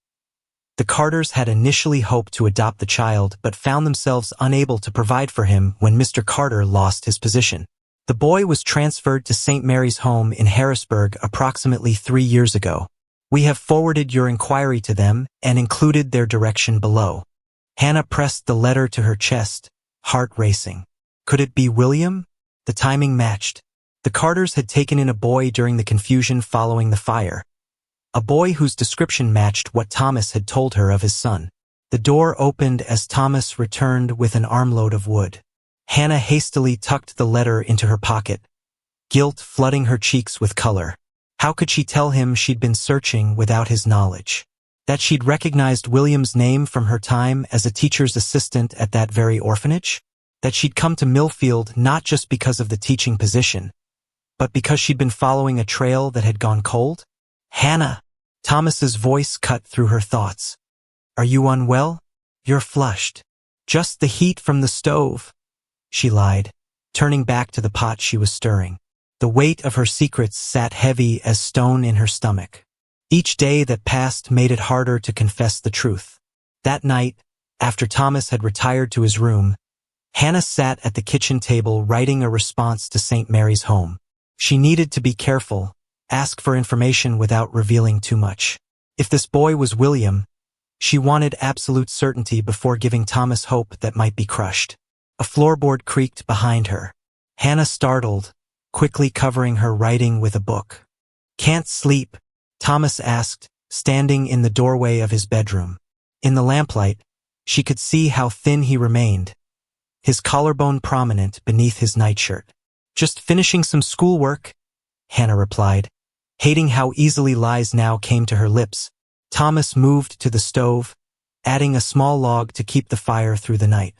"The Carters had initially hoped to adopt the child but found themselves unable to provide for him when Mr. Carter lost his position. The boy was transferred to St. Mary's Home in Harrisburg approximately 3 years ago. We have forwarded your inquiry to them and included their direction below." Hannah pressed the letter to her chest, heart racing. Could it be William? The timing matched. The Carters had taken in a boy during the confusion following the fire. A boy whose description matched what Thomas had told her of his son. The door opened as Thomas returned with an armload of wood. Hannah hastily tucked the letter into her pocket, guilt flooding her cheeks with color. How could she tell him she'd been searching without his knowledge? That she'd recognized William's name from her time as a teacher's assistant at that very orphanage? That she'd come to Millfield not just because of the teaching position, but because she'd been following a trail that had gone cold? "Hannah!" Thomas's voice cut through her thoughts. "Are you unwell? You're flushed." "Just the heat from the stove," she lied, turning back to the pot she was stirring. The weight of her secrets sat heavy as stone in her stomach. Each day that passed made it harder to confess the truth. That night, after Thomas had retired to his room, Hannah sat at the kitchen table writing a response to St. Mary's Home. She needed to be careful, ask for information without revealing too much. If this boy was William, she wanted absolute certainty before giving Thomas hope that might be crushed. A floorboard creaked behind her. Hannah startled, quickly covering her writing with a book. "Can't sleep?" Thomas asked, standing in the doorway of his bedroom. In the lamplight, she could see how thin he remained, his collarbone prominent beneath his nightshirt. "Just finishing some schoolwork," Hannah replied, hating how easily lies now came to her lips. Thomas moved to the stove, adding a small log to keep the fire through the night.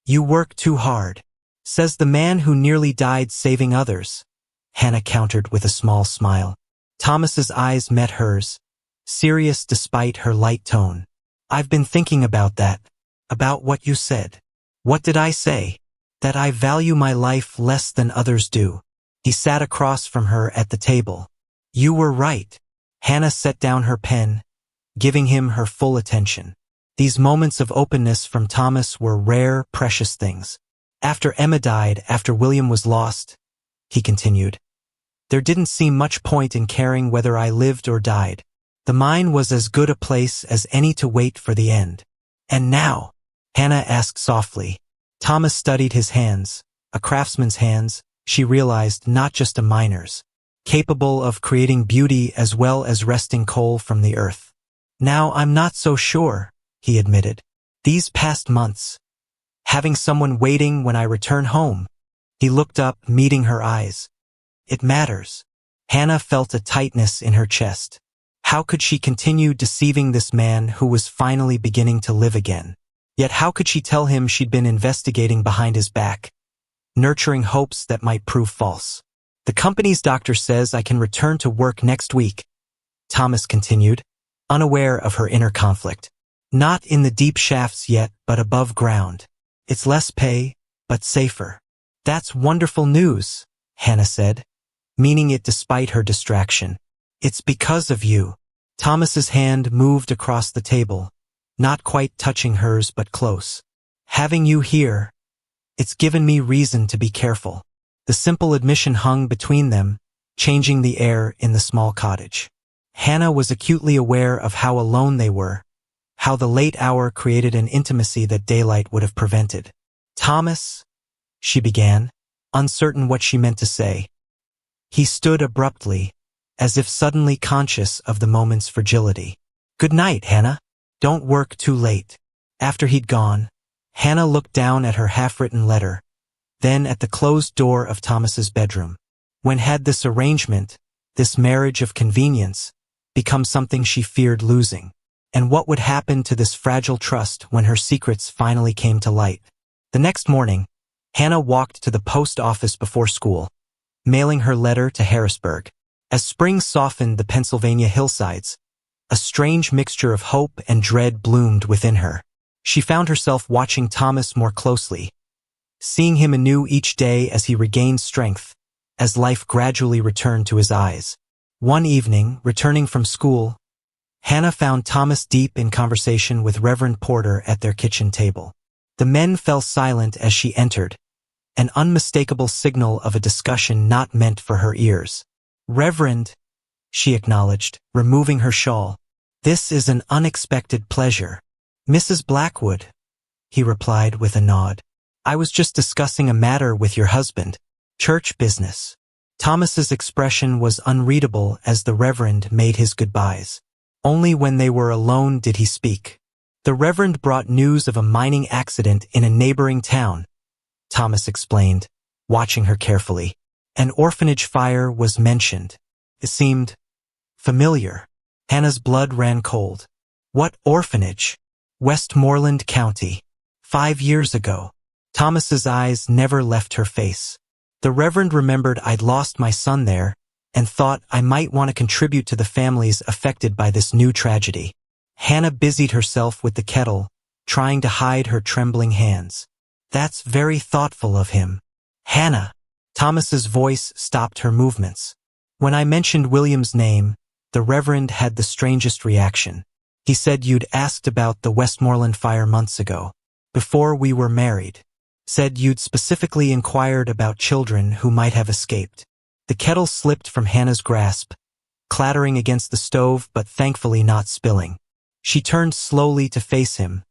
"You work too hard," says the man who nearly died saving others, Hannah countered with a small smile. Thomas's eyes met hers, serious despite her light tone. "I've been thinking about that, about what you said." "What did I say?" "That I value my life less than others do." He sat across from her at the table. You were right. Hannah set down her pen, giving him her full attention. These moments of openness from Thomas were rare, precious things. After Emma died, after William was lost, he continued, there didn't seem much point in caring whether I lived or died. The mine was as good a place as any to wait for the end. And now? Hannah asked softly. Thomas studied his hands, a craftsman's hands, she realized, not just a miner's, capable of creating beauty as well as wresting coal from the earth. Now I'm not so sure, he admitted. These past months, having someone waiting when I return home. He looked up, meeting her eyes. It matters. Hannah felt a tightness in her chest. How could she continue deceiving this man who was finally beginning to live again? Yet how could she tell him she'd been investigating behind his back, nurturing hopes that might prove false? The company's doctor says I can return to work next week, Thomas continued, unaware of her inner conflict. Not in the deep shafts yet, but above ground. It's less pay, but safer. That's wonderful news, Hannah said, meaning it despite her distraction. It's because of you. Thomas's hand moved across the table, not quite touching hers but close. Having you here, it's given me reason to be careful. The simple admission hung between them, changing the air in the small cottage. Hannah was acutely aware of how alone they were, how the late hour created an intimacy that daylight would have prevented. Thomas, she began, uncertain what she meant to say. He stood abruptly, as if suddenly conscious of the moment's fragility. Good night, Hannah. Don't work too late. After he'd gone, Hannah looked down at her half-written letter, then at the closed door of Thomas's bedroom. When had this arrangement, this marriage of convenience, become something she feared losing? And what would happen to this fragile trust when her secrets finally came to light? The next morning, Hannah walked to the post office before school, mailing her letter to Harrisburg. As spring softened the Pennsylvania hillsides, a strange mixture of hope and dread bloomed within her. She found herself watching Thomas more closely, seeing him anew each day as he regained strength, as life gradually returned to his eyes. One evening, returning from school, Hannah found Thomas deep in conversation with Reverend Porter at their kitchen table. The men fell silent as she entered, an unmistakable signal of a discussion not meant for her ears. Reverend, she acknowledged, removing her shawl. This is an unexpected pleasure. Mrs. Blackwood, he replied with a nod. I was just discussing a matter with your husband. Church business. Thomas's expression was unreadable as the Reverend made his goodbyes. Only when they were alone did he speak. The Reverend brought news of a mining accident in a neighboring town, Thomas explained, watching her carefully. An orphanage fire was mentioned. It seemed familiar. Hannah's blood ran cold. What orphanage? Westmoreland County. 5 years ago. Thomas's eyes never left her face. The Reverend remembered I'd lost my son there and thought I might want to contribute to the families affected by this new tragedy. Hannah busied herself with the kettle, trying to hide her trembling hands. That's very thoughtful of him. Hannah. Thomas's voice stopped her movements. When I mentioned William's name, the Reverend had the strangest reaction. He said you'd asked about the Westmoreland fire months ago, before we were married. Said you'd specifically inquired about children who might have escaped. The kettle slipped from Hannah's grasp, clattering against the stove but thankfully not spilling. She turned slowly to face him,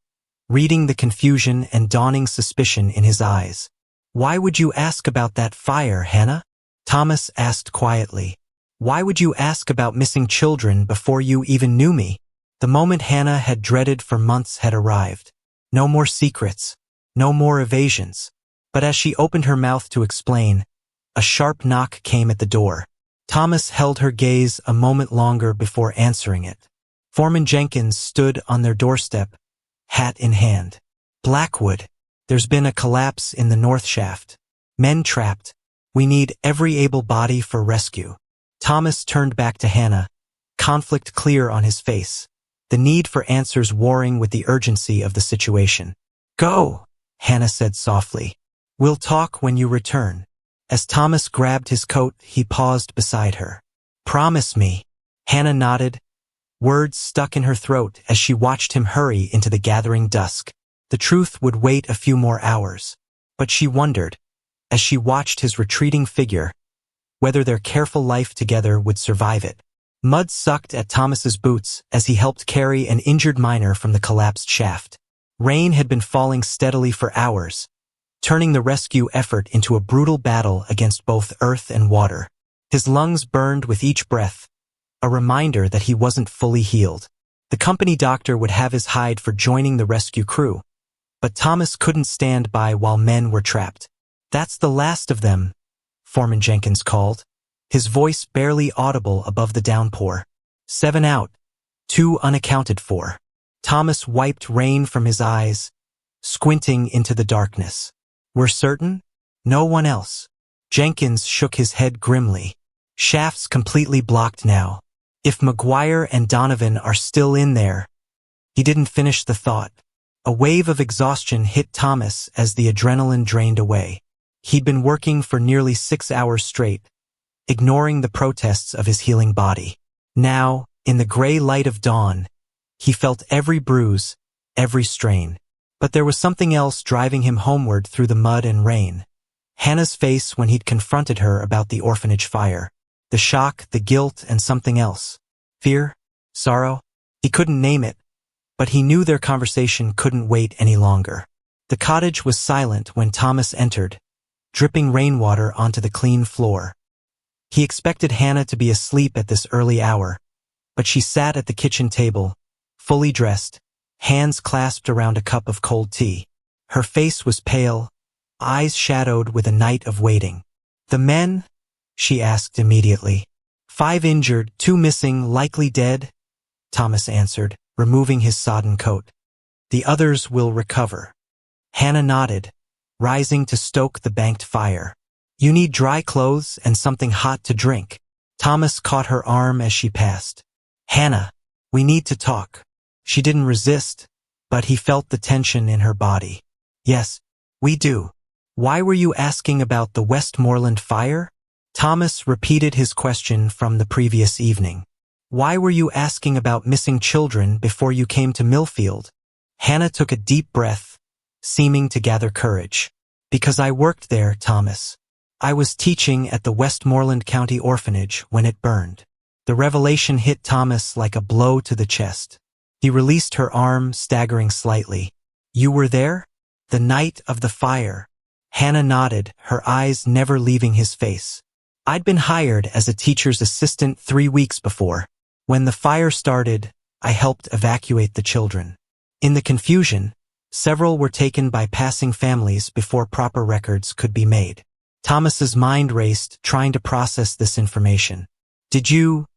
reading the confusion and dawning suspicion in his eyes. Why would you ask about that fire, Hannah? Thomas asked quietly. Why would you ask about missing children before you even knew me? The moment Hannah had dreaded for months had arrived. No more secrets. No more evasions. But as she opened her mouth to explain, a sharp knock came at the door. Thomas held her gaze a moment longer before answering it. Foreman Jenkins stood on their doorstep, hat in hand. Blackwood. There's been a collapse in the north shaft. Men trapped. We need every able body for rescue. Thomas turned back to Hannah, conflict clear on his face, the need for answers warring with the urgency of the situation. Go, Hannah said softly. We'll talk when you return. As Thomas grabbed his coat, he paused beside her. "Promise me." Hannah nodded, words stuck in her throat as she watched him hurry into the gathering dusk. The truth would wait a few more hours. But she wondered, as she watched his retreating figure, whether their careful life together would survive it. Mud sucked at Thomas's boots as he helped carry an injured miner from the collapsed shaft. Rain had been falling steadily for hours, turning the rescue effort into a brutal battle against both earth and water. His lungs burned with each breath, a reminder that he wasn't fully healed. The company doctor would have his hide for joining the rescue crew, but Thomas couldn't stand by while men were trapped. "That's the last of them," Foreman Jenkins called, his voice barely audible above the downpour. "7 out, 2 unaccounted for." Thomas wiped rain from his eyes, squinting into the darkness. "We're certain? No one else?" Jenkins shook his head grimly. "Shaft's completely blocked now. If McGuire and Donovan are still in there—" He didn't finish the thought. A wave of exhaustion hit Thomas as the adrenaline drained away. He'd been working for nearly 6 hours straight, ignoring the protests of his healing body. Now, in the gray light of dawn, he felt every bruise, every strain. But there was something else driving him homeward through the mud and rain. Hannah's face when he'd confronted her about the orphanage fire. The shock, the guilt, and something else. Fear? Sorrow? He couldn't name it, but he knew their conversation couldn't wait any longer. The cottage was silent when Thomas entered, dripping rainwater onto the clean floor. He expected Hannah to be asleep at this early hour, but she sat at the kitchen table, fully dressed, hands clasped around a cup of cold tea. Her face was pale, eyes shadowed with a night of waiting. "The men?" she asked immediately. "5 injured, 2 missing, likely dead," Thomas answered, removing his sodden coat. "The others will recover." Hannah nodded, rising to stoke the banked fire. "You need dry clothes and something hot to drink." Thomas caught her arm as she passed. "Hannah, we need to talk." She didn't resist, but he felt the tension in her body. "Yes, we do. Why were you asking about the Westmoreland fire?" Thomas repeated his question from the previous evening. "Why were you asking about missing children before you came to Millfield?" Hannah took a deep breath, seeming to gather courage. "Because I worked there, Thomas. I was teaching at the Westmoreland County Orphanage when it burned." The revelation hit Thomas like a blow to the chest. He released her arm, staggering slightly. "You were there? The night of the fire?" Hannah nodded, her eyes never leaving his face. "I'd been hired as a teacher's assistant 3 weeks before. When the fire started, I helped evacuate the children. In the confusion, several were taken by passing families before proper records could be made." Thomas's mind raced, trying to process this information. Did you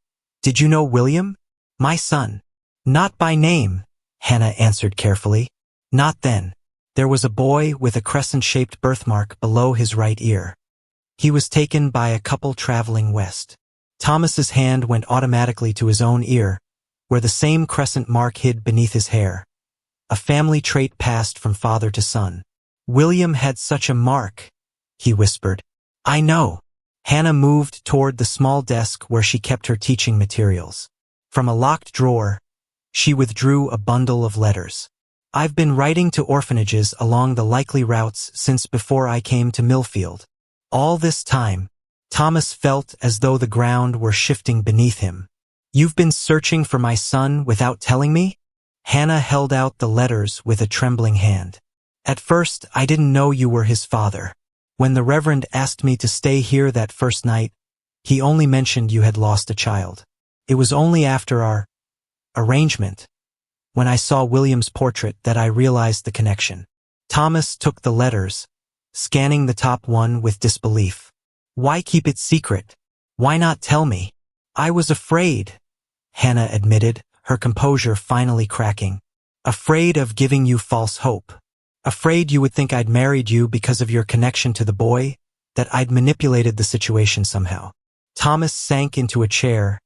know William?" "My son." "Not by name," Hannah answered carefully. "Not then. There was a boy with a crescent-shaped birthmark below his right ear. He was taken by a couple traveling west." Thomas's hand went automatically to his own ear, where the same crescent mark hid beneath his hair. A family trait passed from father to son. "William had such a mark," he whispered. "I know." Hannah moved toward the small desk where she kept her teaching materials. From a locked drawer, she withdrew a bundle of letters. "I've been writing to orphanages along the likely routes since before I came to Millfield." All this time, Thomas felt as though the ground were shifting beneath him. "You've been searching for my son without telling me?" Hannah held out the letters with a trembling hand. "At first, I didn't know you were his father. When the Reverend asked me to stay here that first night, he only mentioned you had lost a child. It was only after our arrangement, when I saw William's portrait, that I realized the connection." Thomas took the letters, scanning the top one with disbelief. "Why keep it secret? Why not tell me?" "I was afraid," Hannah admitted, her composure finally cracking. "Afraid of giving you false hope. Afraid you would think I'd married you because of your connection to the boy, that I'd manipulated the situation somehow." Thomas sank into a chair,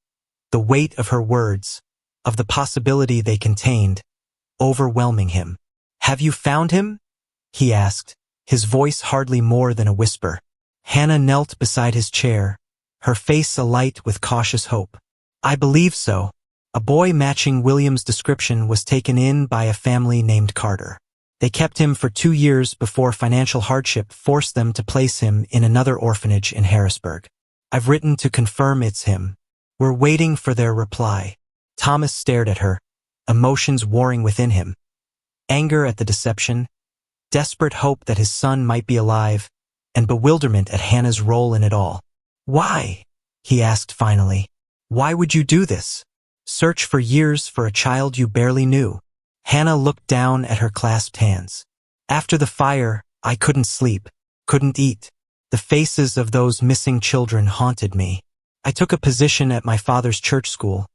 the weight of her words, of the possibility they contained, overwhelming him. "Have you found him?" he asked, his voice hardly more than a whisper. Hannah knelt beside his chair, her face alight with cautious hope. I believe so. A boy matching William's description was taken in by a family named Carter. They kept him for 2 years before financial hardship forced them to place him in another orphanage in Harrisburg. I've written to confirm it's him. We're waiting for their reply. Thomas stared at her, emotions warring within him. Anger at the deception, desperate hope that his son might be alive, and bewilderment at Hannah's role in it all. Why? He asked finally. Why would you do this? Search for years for a child you barely knew. Hannah looked down at her clasped hands. After the fire, I couldn't sleep, couldn't eat. The faces of those missing children haunted me. I took a position at my father's church school,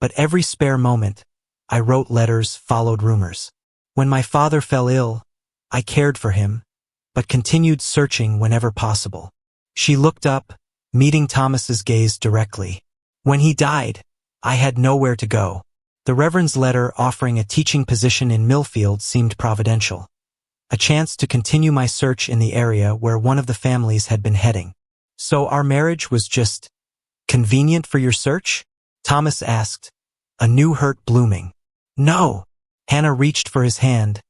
but every spare moment, I wrote letters, followed rumors. When my father fell ill, I cared for him, but continued searching whenever possible. She looked up, meeting Thomas's gaze directly. When he died, I had nowhere to go. The Reverend's letter offering a teaching position in Millfield seemed providential. A chance to continue my search in the area where one of the families had been heading. So our marriage was just convenient for your search? Thomas asked, a new hurt blooming. No. Hannah reached for his hand,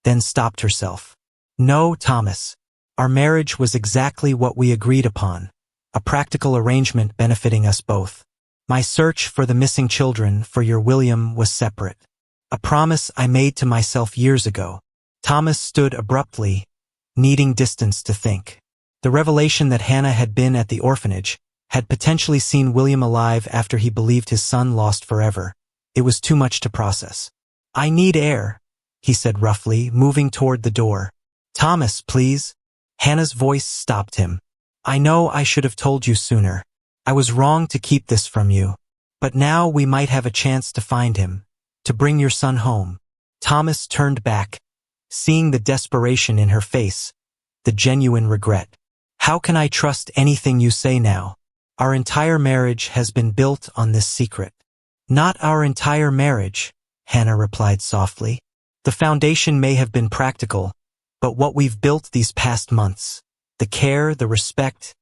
then stopped herself. No, Thomas. Our marriage was exactly what we agreed upon, a practical arrangement benefiting us both. My search for the missing children for your William was separate. A promise I made to myself years ago. Thomas stood abruptly, needing distance to think. The revelation that Hannah had been at the orphanage, had potentially seen William alive after he believed his son lost forever. It was too much to process. I need air, he said roughly, moving toward the door. Thomas, please. Hannah's voice stopped him. I know I should have told you sooner. I was wrong to keep this from you. But now we might have a chance to find him, to bring your son home. Thomas turned back, seeing the desperation in her face, the genuine regret. How can I trust anything you say now? Our entire marriage has been built on this secret. Not our entire marriage, Hannah replied softly. The foundation may have been practical, but what we've built these past months, the care, the respect,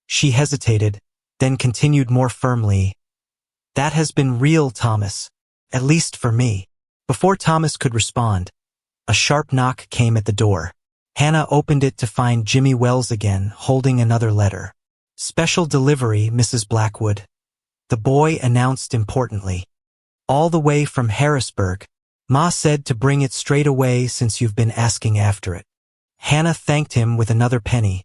She hesitated, then continued more firmly. That has been real, Thomas. At least for me. Before Thomas could respond, a sharp knock came at the door. Hannah opened it to find Jimmy Wells again, holding another letter. Special delivery, Mrs. Blackwood. The boy announced importantly. All the way from Harrisburg. Ma said to bring it straight away since you've been asking after it. Hannah thanked him with another penny,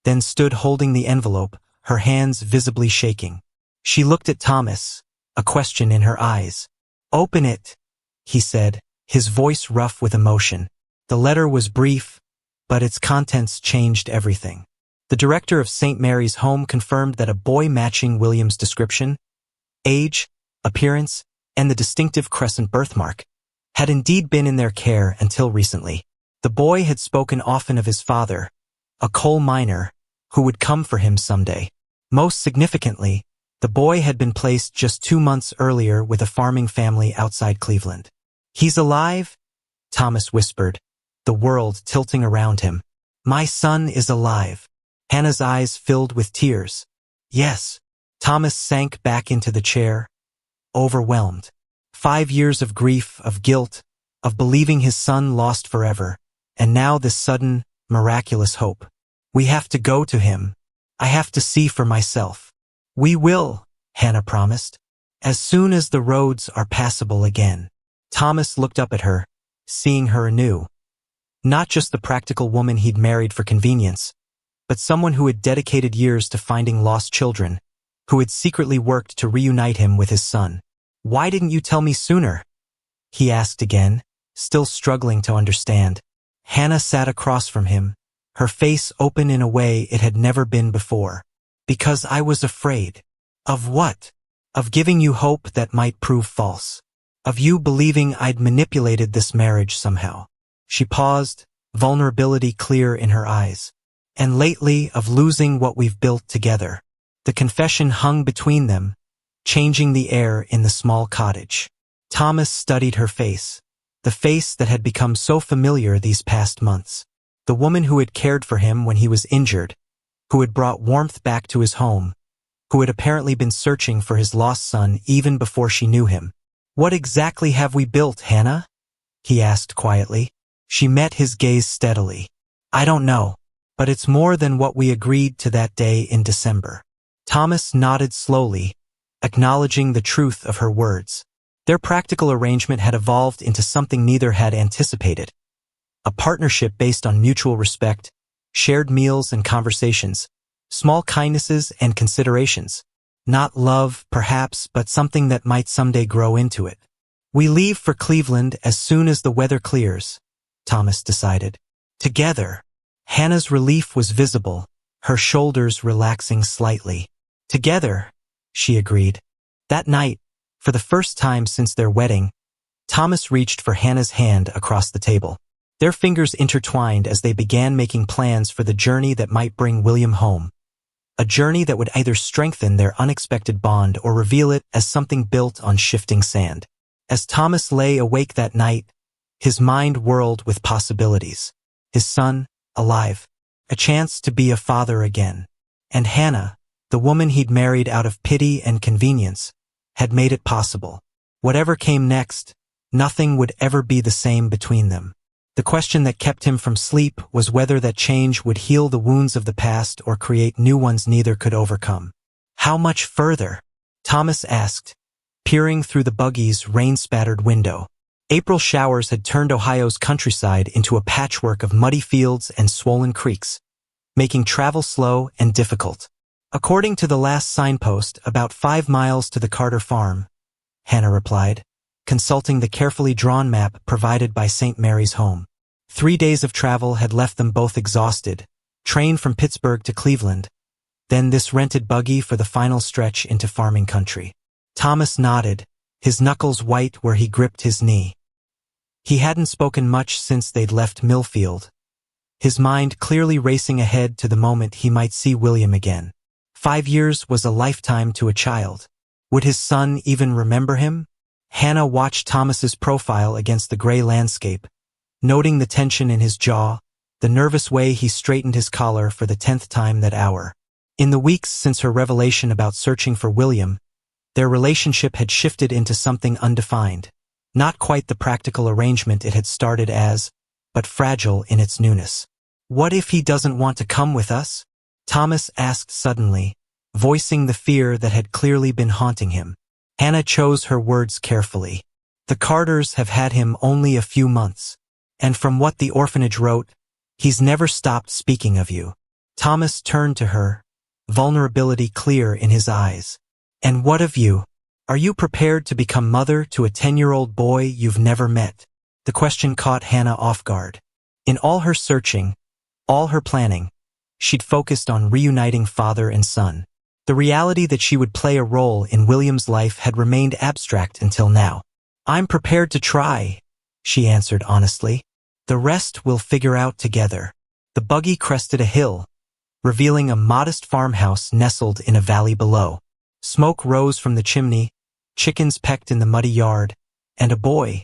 then stood holding the envelope, her hands visibly shaking. She looked at Thomas, a question in her eyes. Open it, he said, his voice rough with emotion. The letter was brief, but its contents changed everything. The director of St. Mary's Home confirmed that a boy matching William's description, age, appearance, and the distinctive crescent birthmark, had indeed been in their care until recently. The boy had spoken often of his father, a coal miner, who would come for him someday. Most significantly, the boy had been placed just 2 months earlier with a farming family outside Cleveland. He's alive? Thomas whispered, the world tilting around him. My son is alive. Hannah's eyes filled with tears. Yes. Thomas sank back into the chair, overwhelmed. 5 years of grief, of guilt, of believing his son lost forever, and now this sudden, miraculous hope. We have to go to him. I have to see for myself. We will, Hannah promised, as soon as the roads are passable again. Thomas looked up at her, seeing her anew. Not just the practical woman he'd married for convenience, but someone who had dedicated years to finding lost children, who had secretly worked to reunite him with his son. Why didn't you tell me sooner? He asked again, still struggling to understand. Hannah sat across from him, her face open in a way it had never been before. Because I was afraid. Of what? Of giving you hope that might prove false. Of you believing I'd manipulated this marriage somehow. She paused, vulnerability clear in her eyes. And lately of losing what we've built together. The confession hung between them, changing the air in the small cottage. Thomas studied her face, the face that had become so familiar these past months. The woman who had cared for him when he was injured, who had brought warmth back to his home, who had apparently been searching for his lost son even before she knew him. "What exactly have we built, Hannah?" he asked quietly. She met his gaze steadily. "I don't know, but it's more than what we agreed to that day in December." Thomas nodded slowly, acknowledging the truth of her words. Their practical arrangement had evolved into something neither had anticipated. A partnership based on mutual respect, shared meals and conversations, small kindnesses and considerations. Not love, perhaps, but something that might someday grow into it. "We leave for Cleveland as soon as the weather clears," Thomas decided. Together. Hannah's relief was visible, her shoulders relaxing slightly. "Together," she agreed. That night, for the first time since their wedding, Thomas reached for Hannah's hand across the table. Their fingers intertwined as they began making plans for the journey that might bring William home. A journey that would either strengthen their unexpected bond or reveal it as something built on shifting sand. As Thomas lay awake that night, his mind whirled with possibilities. His son, alive. A chance to be a father again. And Hannah, the woman he'd married out of pity and convenience, had made it possible. Whatever came next, nothing would ever be the same between them. The question that kept him from sleep was whether that change would heal the wounds of the past or create new ones neither could overcome. "How much further?" Thomas asked, peering through the buggy's rain-spattered window. April showers had turned Ohio's countryside into a patchwork of muddy fields and swollen creeks, making travel slow and difficult. "According to the last signpost, about 5 miles to the Carter farm," Hannah replied, consulting the carefully drawn map provided by St. Mary's home. 3 days of travel had left them both exhausted, train from Pittsburgh to Cleveland, then this rented buggy for the final stretch into farming country. Thomas nodded, his knuckles white where he gripped his knee. He hadn't spoken much since they'd left Millfield, his mind clearly racing ahead to the moment he might see William again. 5 years was a lifetime to a child. Would his son even remember him? Hannah watched Thomas's profile against the gray landscape, noting the tension in his jaw, the nervous way he straightened his collar for the 10th time that hour. In the weeks since her revelation about searching for William, their relationship had shifted into something undefined. Not quite the practical arrangement it had started as, but fragile in its newness. "What if he doesn't want to come with us?" Thomas asked suddenly, voicing the fear that had clearly been haunting him. Hannah chose her words carefully. "The Carters have had him only a few months, and from what the orphanage wrote, he's never stopped speaking of you." Thomas turned to her, vulnerability clear in his eyes. "And what of you? Are you prepared to become mother to a 10-year-old boy you've never met?" The question caught Hannah off guard. In all her searching, all her planning, she'd focused on reuniting father and son. The reality that she would play a role in William's life had remained abstract until now. "I'm prepared to try," she answered honestly. "The rest we'll figure out together." The buggy crested a hill, revealing a modest farmhouse nestled in a valley below. Smoke rose from the chimney, chickens pecked in the muddy yard, and a boy,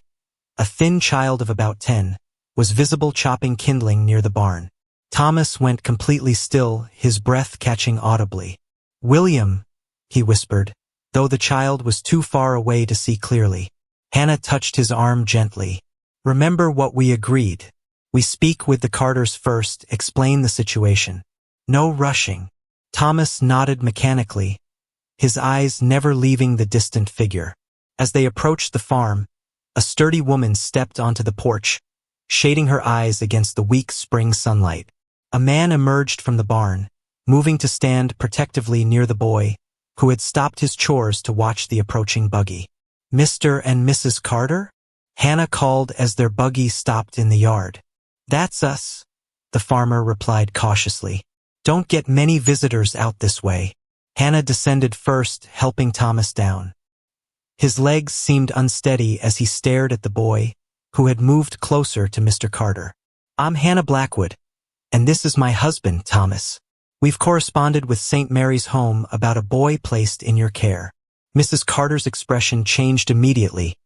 a thin child of about 10, was visible chopping kindling near the barn. Thomas went completely still, his breath catching audibly. "William," he whispered, though the child was too far away to see clearly. Hannah touched his arm gently. "Remember what we agreed. We speak with the Carters first, explain the situation. No rushing." Thomas nodded mechanically, his eyes never leaving the distant figure. As they approached the farm, a sturdy woman stepped onto the porch, shading her eyes against the weak spring sunlight. A man emerged from the barn, moving to stand protectively near the boy, who had stopped his chores to watch the approaching buggy. "Mr. and Mrs. Carter?" Hannah called as their buggy stopped in the yard. "That's us," the farmer replied cautiously. "Don't get many visitors out this way." Hannah descended first, helping Thomas down. His legs seemed unsteady as he stared at the boy, who had moved closer to Mr. Carter. "I'm Hannah Blackwood, and this is my husband, Thomas. We've corresponded with St. Mary's home about a boy placed in your care." Mrs. Carter's expression changed immediately,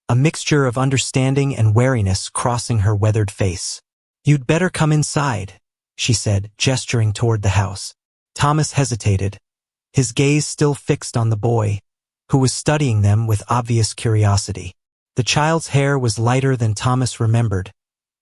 a mixture of understanding and wariness crossing her weathered face. "You'd better come inside," she said, gesturing toward the house. Thomas hesitated, his gaze still fixed on the boy, who was studying them with obvious curiosity. The child's hair was lighter than Thomas remembered,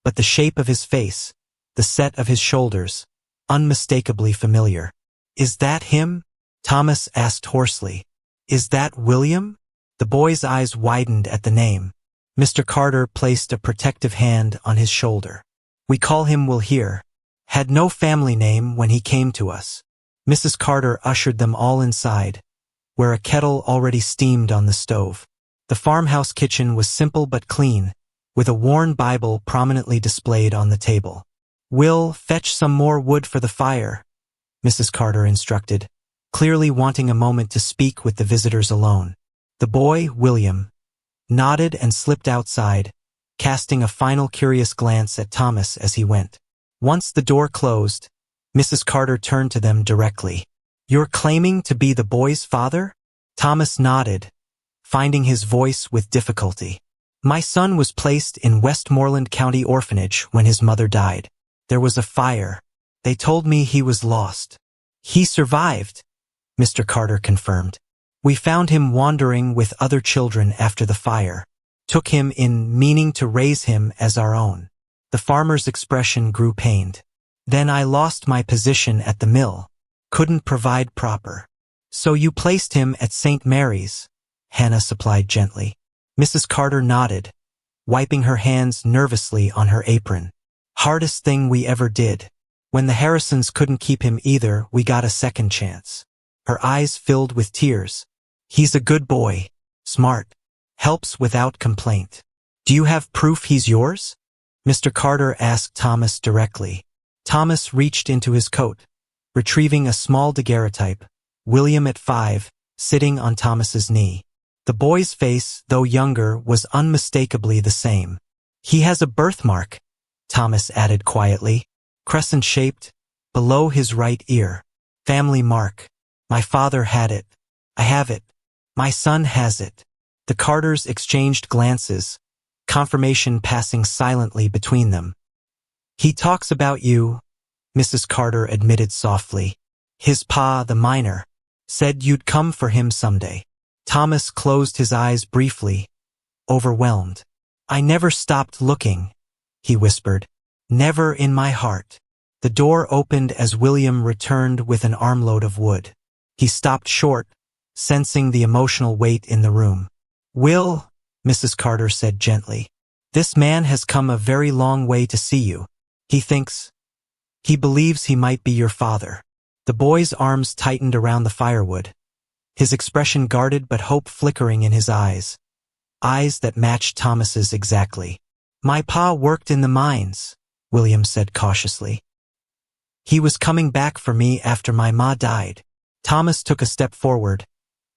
but the shape of his face, the set of his shoulders, unmistakably familiar. "Is that him?" Thomas asked hoarsely. "Is that William?" The boy's eyes widened at the name. Mr. Carter placed a protective hand on his shoulder. "We call him Will here. Had no family name when he came to us." Mrs. Carter ushered them all inside, where a kettle already steamed on the stove. The farmhouse kitchen was simple but clean, with a worn Bible prominently displayed on the table. "Will, fetch some more wood for the fire," Mrs. Carter instructed, clearly wanting a moment to speak with the visitors alone. The boy, William, nodded and slipped outside, casting a final curious glance at Thomas as he went. Once the door closed, Mrs. Carter turned to them directly. "You're claiming to be the boy's father?" Thomas nodded, finding his voice with difficulty. "My son was placed in Westmoreland County Orphanage when his mother died. There was a fire. They told me he was lost." "He survived," Mr. Carter confirmed. "We found him wandering with other children after the fire. Took him in, meaning to raise him as our own." The farmer's expression grew pained. "Then I lost my position at the mill. Couldn't provide proper. So you placed him at St. Mary's," Hannah supplied gently. Mrs. Carter nodded, wiping her hands nervously on her apron. "Hardest thing we ever did. When the Harrisons couldn't keep him either, we got a second chance." Her eyes filled with tears. "He's a good boy, smart, helps without complaint. Do you have proof he's yours?" Mr. Carter asked Thomas directly. Thomas reached into his coat, retrieving a small daguerreotype, William at 5, sitting on Thomas's knee. The boy's face, though younger, was unmistakably the same. "He has a birthmark," Thomas added quietly, "crescent-shaped, below his right ear. Family mark. My father had it. I have it. My son has it." The Carters exchanged glances, confirmation passing silently between them. "He talks about you," Mrs. Carter admitted softly. "His pa, the miner, said you'd come for him someday." Thomas closed his eyes briefly, overwhelmed. "I never stopped looking," he whispered. "Never in my heart." The door opened as William returned with an armload of wood. He stopped short, sensing the emotional weight in the room. "Will," Mrs. Carter said gently, "this man has come a very long way to see you. He believes he might be your father." The boy's arms tightened around the firewood, his expression guarded but hope flickering in his eyes that matched Thomas's exactly. "My pa worked in the mines," William said cautiously. "He was coming back for me after my ma died." Thomas took a step forward,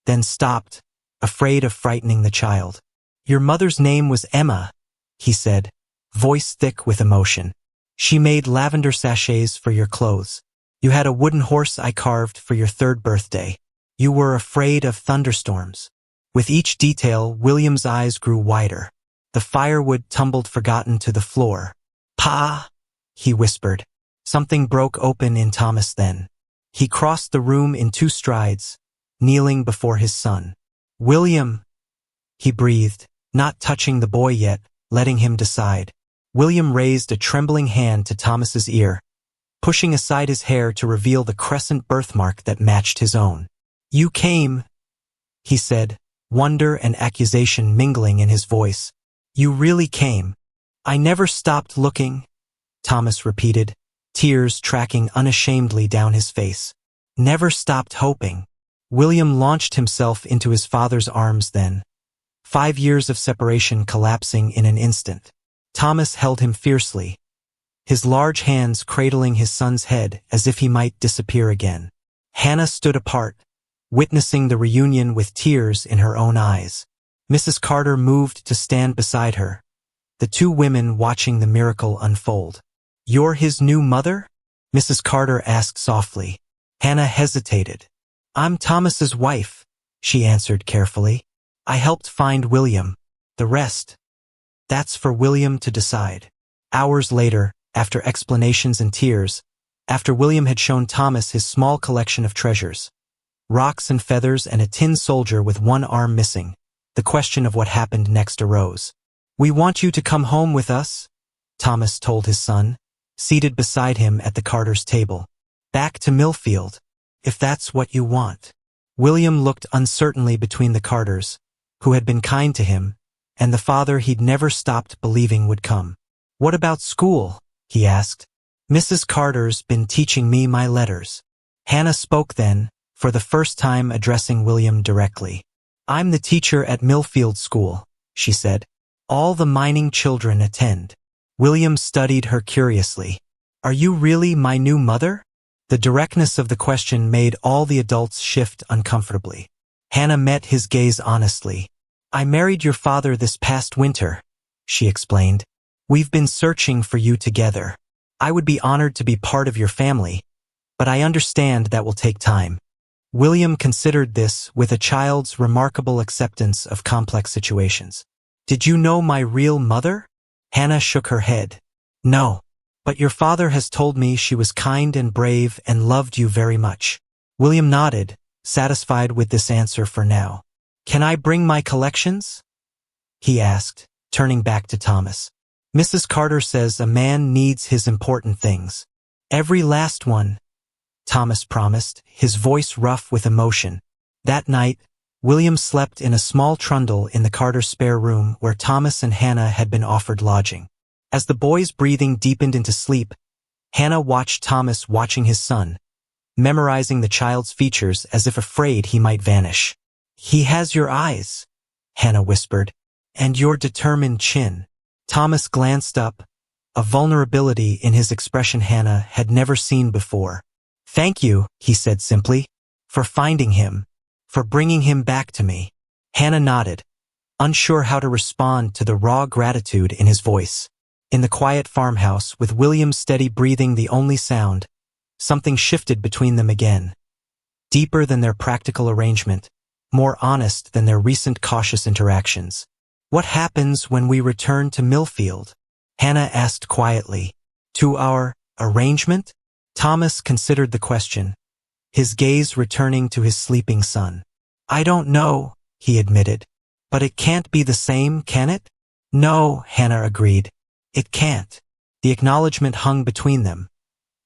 then stopped, afraid of frightening the child. "Your mother's name was Emma," he said, voice thick with emotion. "She made lavender sachets for your clothes. You had a wooden horse I carved for your 3rd birthday. You were afraid of thunderstorms." With each detail, William's eyes grew wider. The firewood tumbled forgotten to the floor. "Pa," he whispered. Something broke open in Thomas then. He crossed the room in 2 strides, kneeling before his son. "William," he breathed, not touching the boy yet, letting him decide. William raised a trembling hand to Thomas's ear, pushing aside his hair to reveal the crescent birthmark that matched his own. "You came," he said, wonder and accusation mingling in his voice. "You really came." "I never stopped looking," Thomas repeated, tears tracking unashamedly down his face. "Never stopped hoping." William launched himself into his father's arms then, 5 years of separation collapsing in an instant. Thomas held him fiercely, his large hands cradling his son's head as if he might disappear again. Hannah stood apart, witnessing the reunion with tears in her own eyes. Mrs. Carter moved to stand beside her, the 2 women watching the miracle unfold. "You're his new mother?" Mrs. Carter asked softly. Hannah hesitated. "I'm Thomas's wife," she answered carefully. "I helped find William. The rest, that's for William to decide." Hours later, after explanations and tears, After William had shown Thomas his small collection of treasures, rocks and feathers and a tin soldier with one arm missing, the question of what happened next arose. "We want you to come home with us," Thomas told his son, seated beside him at the carter's table. "Back to Millfield, if that's what you want." William looked uncertainly between the Carters, who had been kind to him, and the father he'd never stopped believing would come. "What about school?" he asked. "Mrs. Carter's been teaching me my letters." Hannah spoke then, for the first time addressing William directly. "I'm the teacher at Millfield School," she said. "All the mining children attend." William studied her curiously. "Are you really my new mother?" The directness of the question made all the adults shift uncomfortably. Hannah met his gaze honestly. "I married your father this past winter," she explained. "We've been searching for you together. I would be honored to be part of your family, but I understand that will take time." William considered this with a child's remarkable acceptance of complex situations. "Did you know my real mother?" Hannah shook her head. "No. But your father has told me she was kind and brave and loved you very much." William nodded, satisfied with this answer for now. "Can I bring my collections?" he asked, turning back to Thomas. "Mrs. Carter says a man needs his important things." "Every last one," Thomas promised, his voice rough with emotion. That night, William slept in a small trundle in the Carter spare room where Thomas and Hannah had been offered lodging. As the boy's breathing deepened into sleep, Hannah watched Thomas watching his son, memorizing the child's features as if afraid he might vanish. "He has your eyes," Hannah whispered, "and your determined chin." Thomas glanced up, a vulnerability in his expression Hannah had never seen before. "Thank you," he said simply, "for finding him, for bringing him back to me." Hannah nodded, unsure how to respond to the raw gratitude in his voice. In the quiet farmhouse, with William's steady breathing the only sound, something shifted between them again. Deeper than their practical arrangement, more honest than their recent cautious interactions. "What happens when we return to Millfield?" Hannah asked quietly. "To our arrangement?" Thomas considered the question, his gaze returning to his sleeping son. "I don't know," he admitted. "But it can't be the same, can it?" "No," Hannah agreed. "It can't." The acknowledgement hung between them,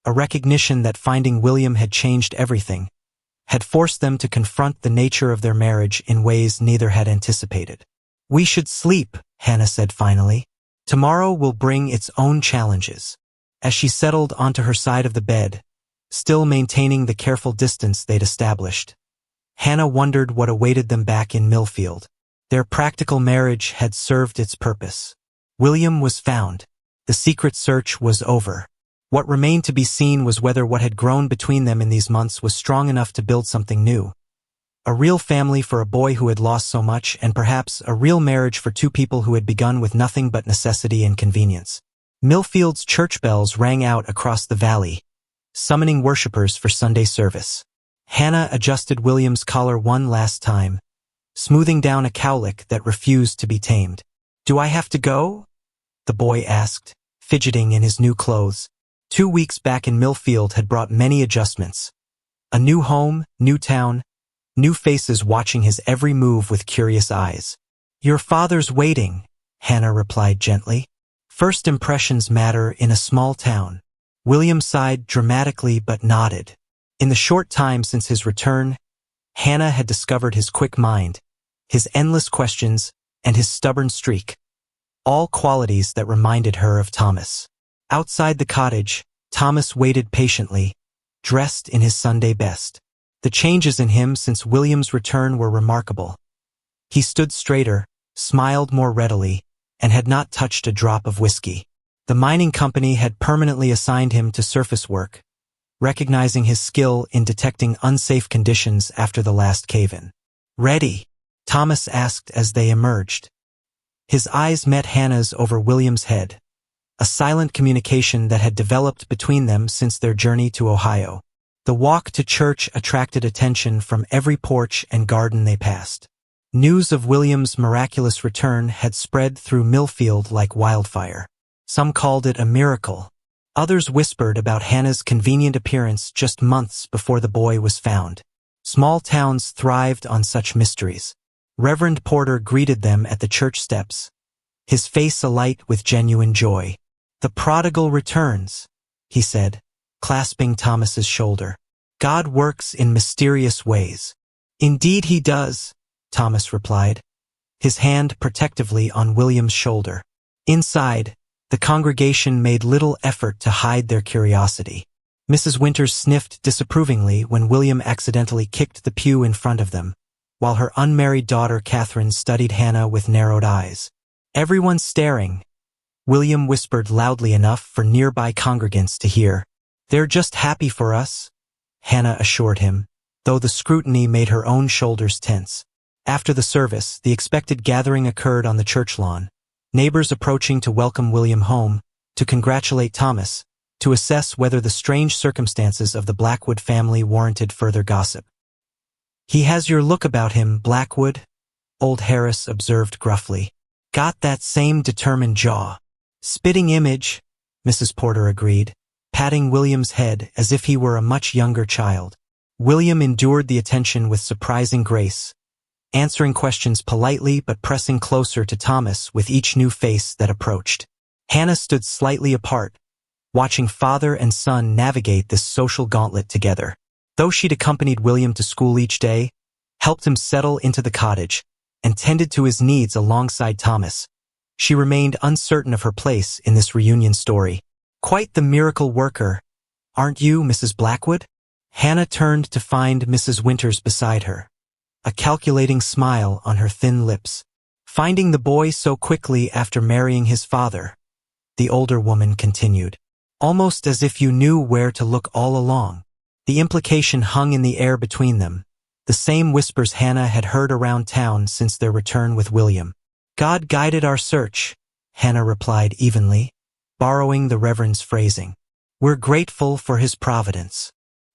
a recognition that finding William had changed everything, had forced them to confront the nature of their marriage in ways neither had anticipated. "We should sleep," Hannah said finally. "Tomorrow will bring its own challenges." As she settled onto her side of the bed, still maintaining the careful distance they'd established, Hannah wondered what awaited them back in Millfield. Their practical marriage had served its purpose. William was found. The secret search was over. What remained to be seen was whether what had grown between them in these months was strong enough to build something new. A real family for a boy who had lost so much, and perhaps a real marriage for two people who had begun with nothing but necessity and convenience. Millfield's church bells rang out across the valley, summoning worshippers for Sunday service. Hannah adjusted William's collar one last time, smoothing down a cowlick that refused to be tamed. "Do I have to go?" the boy asked, fidgeting in his new clothes. 2 weeks back in Millfield had brought many adjustments. A new home, new town, new faces watching his every move with curious eyes. "Your father's waiting," Hannah replied gently. "First impressions matter in a small town." William sighed dramatically but nodded. In the short time since his return, Hannah had discovered his quick mind, his endless questions, and his stubborn streak, all qualities that reminded her of Thomas. Outside the cottage, Thomas waited patiently, dressed in his Sunday best. The changes in him since William's return were remarkable. He stood straighter, smiled more readily, and had not touched a drop of whiskey. The mining company had permanently assigned him to surface work, recognizing his skill in detecting unsafe conditions after the last cave-in. "Ready?" Thomas asked as they emerged. His eyes met Hannah's over William's head, a silent communication that had developed between them since their journey to Ohio. The walk to church attracted attention from every porch and garden they passed. News of William's miraculous return had spread through Millfield like wildfire. Some called it a miracle, Others whispered about Hannah's convenient appearance just months before the boy was found. Small towns thrived on such mysteries. Reverend Porter greeted them at the church steps, his face alight with genuine joy. "The prodigal returns," he said, clasping Thomas's shoulder. "God works in mysterious ways." "Indeed he does," Thomas replied, his hand protectively on William's shoulder. Inside, the congregation made little effort to hide their curiosity. Mrs. Winters sniffed disapprovingly when William accidentally kicked the pew in front of them, while her unmarried daughter Catherine studied Hannah with narrowed eyes. "Everyone's staring," William whispered loudly enough for nearby congregants to hear. "They're just happy for us," Hannah assured him, though the scrutiny made her own shoulders tense. After the service, the expected gathering occurred on the church lawn, neighbors approaching to welcome William home, to congratulate Thomas, to assess whether the strange circumstances of the Blackwood family warranted further gossip. "He has your look about him, Blackwood," old Harris observed gruffly. "Got that same determined jaw." "Spitting image," Mrs. Porter agreed, patting William's head as if he were a much younger child. William endured the attention with surprising grace, answering questions politely but pressing closer to Thomas with each new face that approached. Hannah stood slightly apart, watching father and son navigate this social gauntlet together. Though she'd accompanied William to school each day, helped him settle into the cottage, and tended to his needs alongside Thomas, she remained uncertain of her place in this reunion story. "Quite the miracle worker, aren't you, Mrs. Blackwood?" Hannah turned to find Mrs. Winters beside her, a calculating smile on her thin lips. "Finding the boy so quickly after marrying his father," the older woman continued, "almost as if you knew where to look all along." The implication hung in the air between them, the same whispers Hannah had heard around town since their return with William. "God guided our search," Hannah replied evenly, borrowing the Reverend's phrasing. "We're grateful for his providence."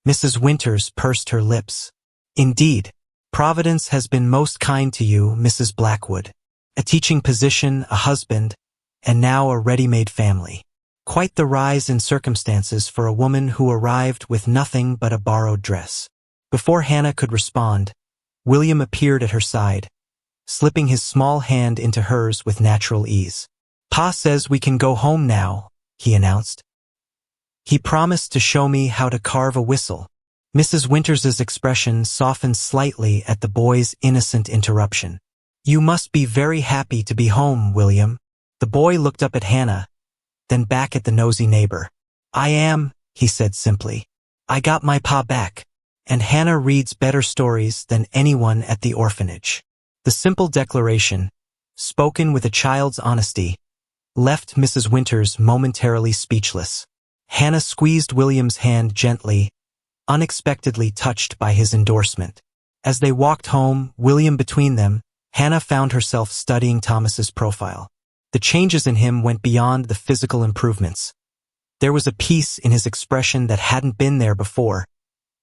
Mrs. Winters pursed her lips. "Indeed, Providence has been most kind to you, Mrs. Blackwood. A teaching position, a husband, and now a ready-made family. Quite the rise in circumstances for a woman who arrived with nothing but a borrowed dress." Before Hannah could respond, William appeared at her side, slipping his small hand into hers with natural ease. "Pa says we can go home now," he announced. "He promised to show me how to carve a whistle." Mrs. Winters's expression softened slightly at the boy's innocent interruption. "You must be very happy to be home, William." The boy looked up at Hannah, then back at the nosy neighbor. "I am," he said simply. "I got my pa back, and Hannah reads better stories than anyone at the orphanage." The simple declaration, spoken with a child's honesty, left Mrs. Winters momentarily speechless. Hannah squeezed William's hand gently, unexpectedly touched by his endorsement. As they walked home, William between them, Hannah found herself studying Thomas's profile. The changes in him went beyond the physical improvements. There was a peace in his expression that hadn't been there before,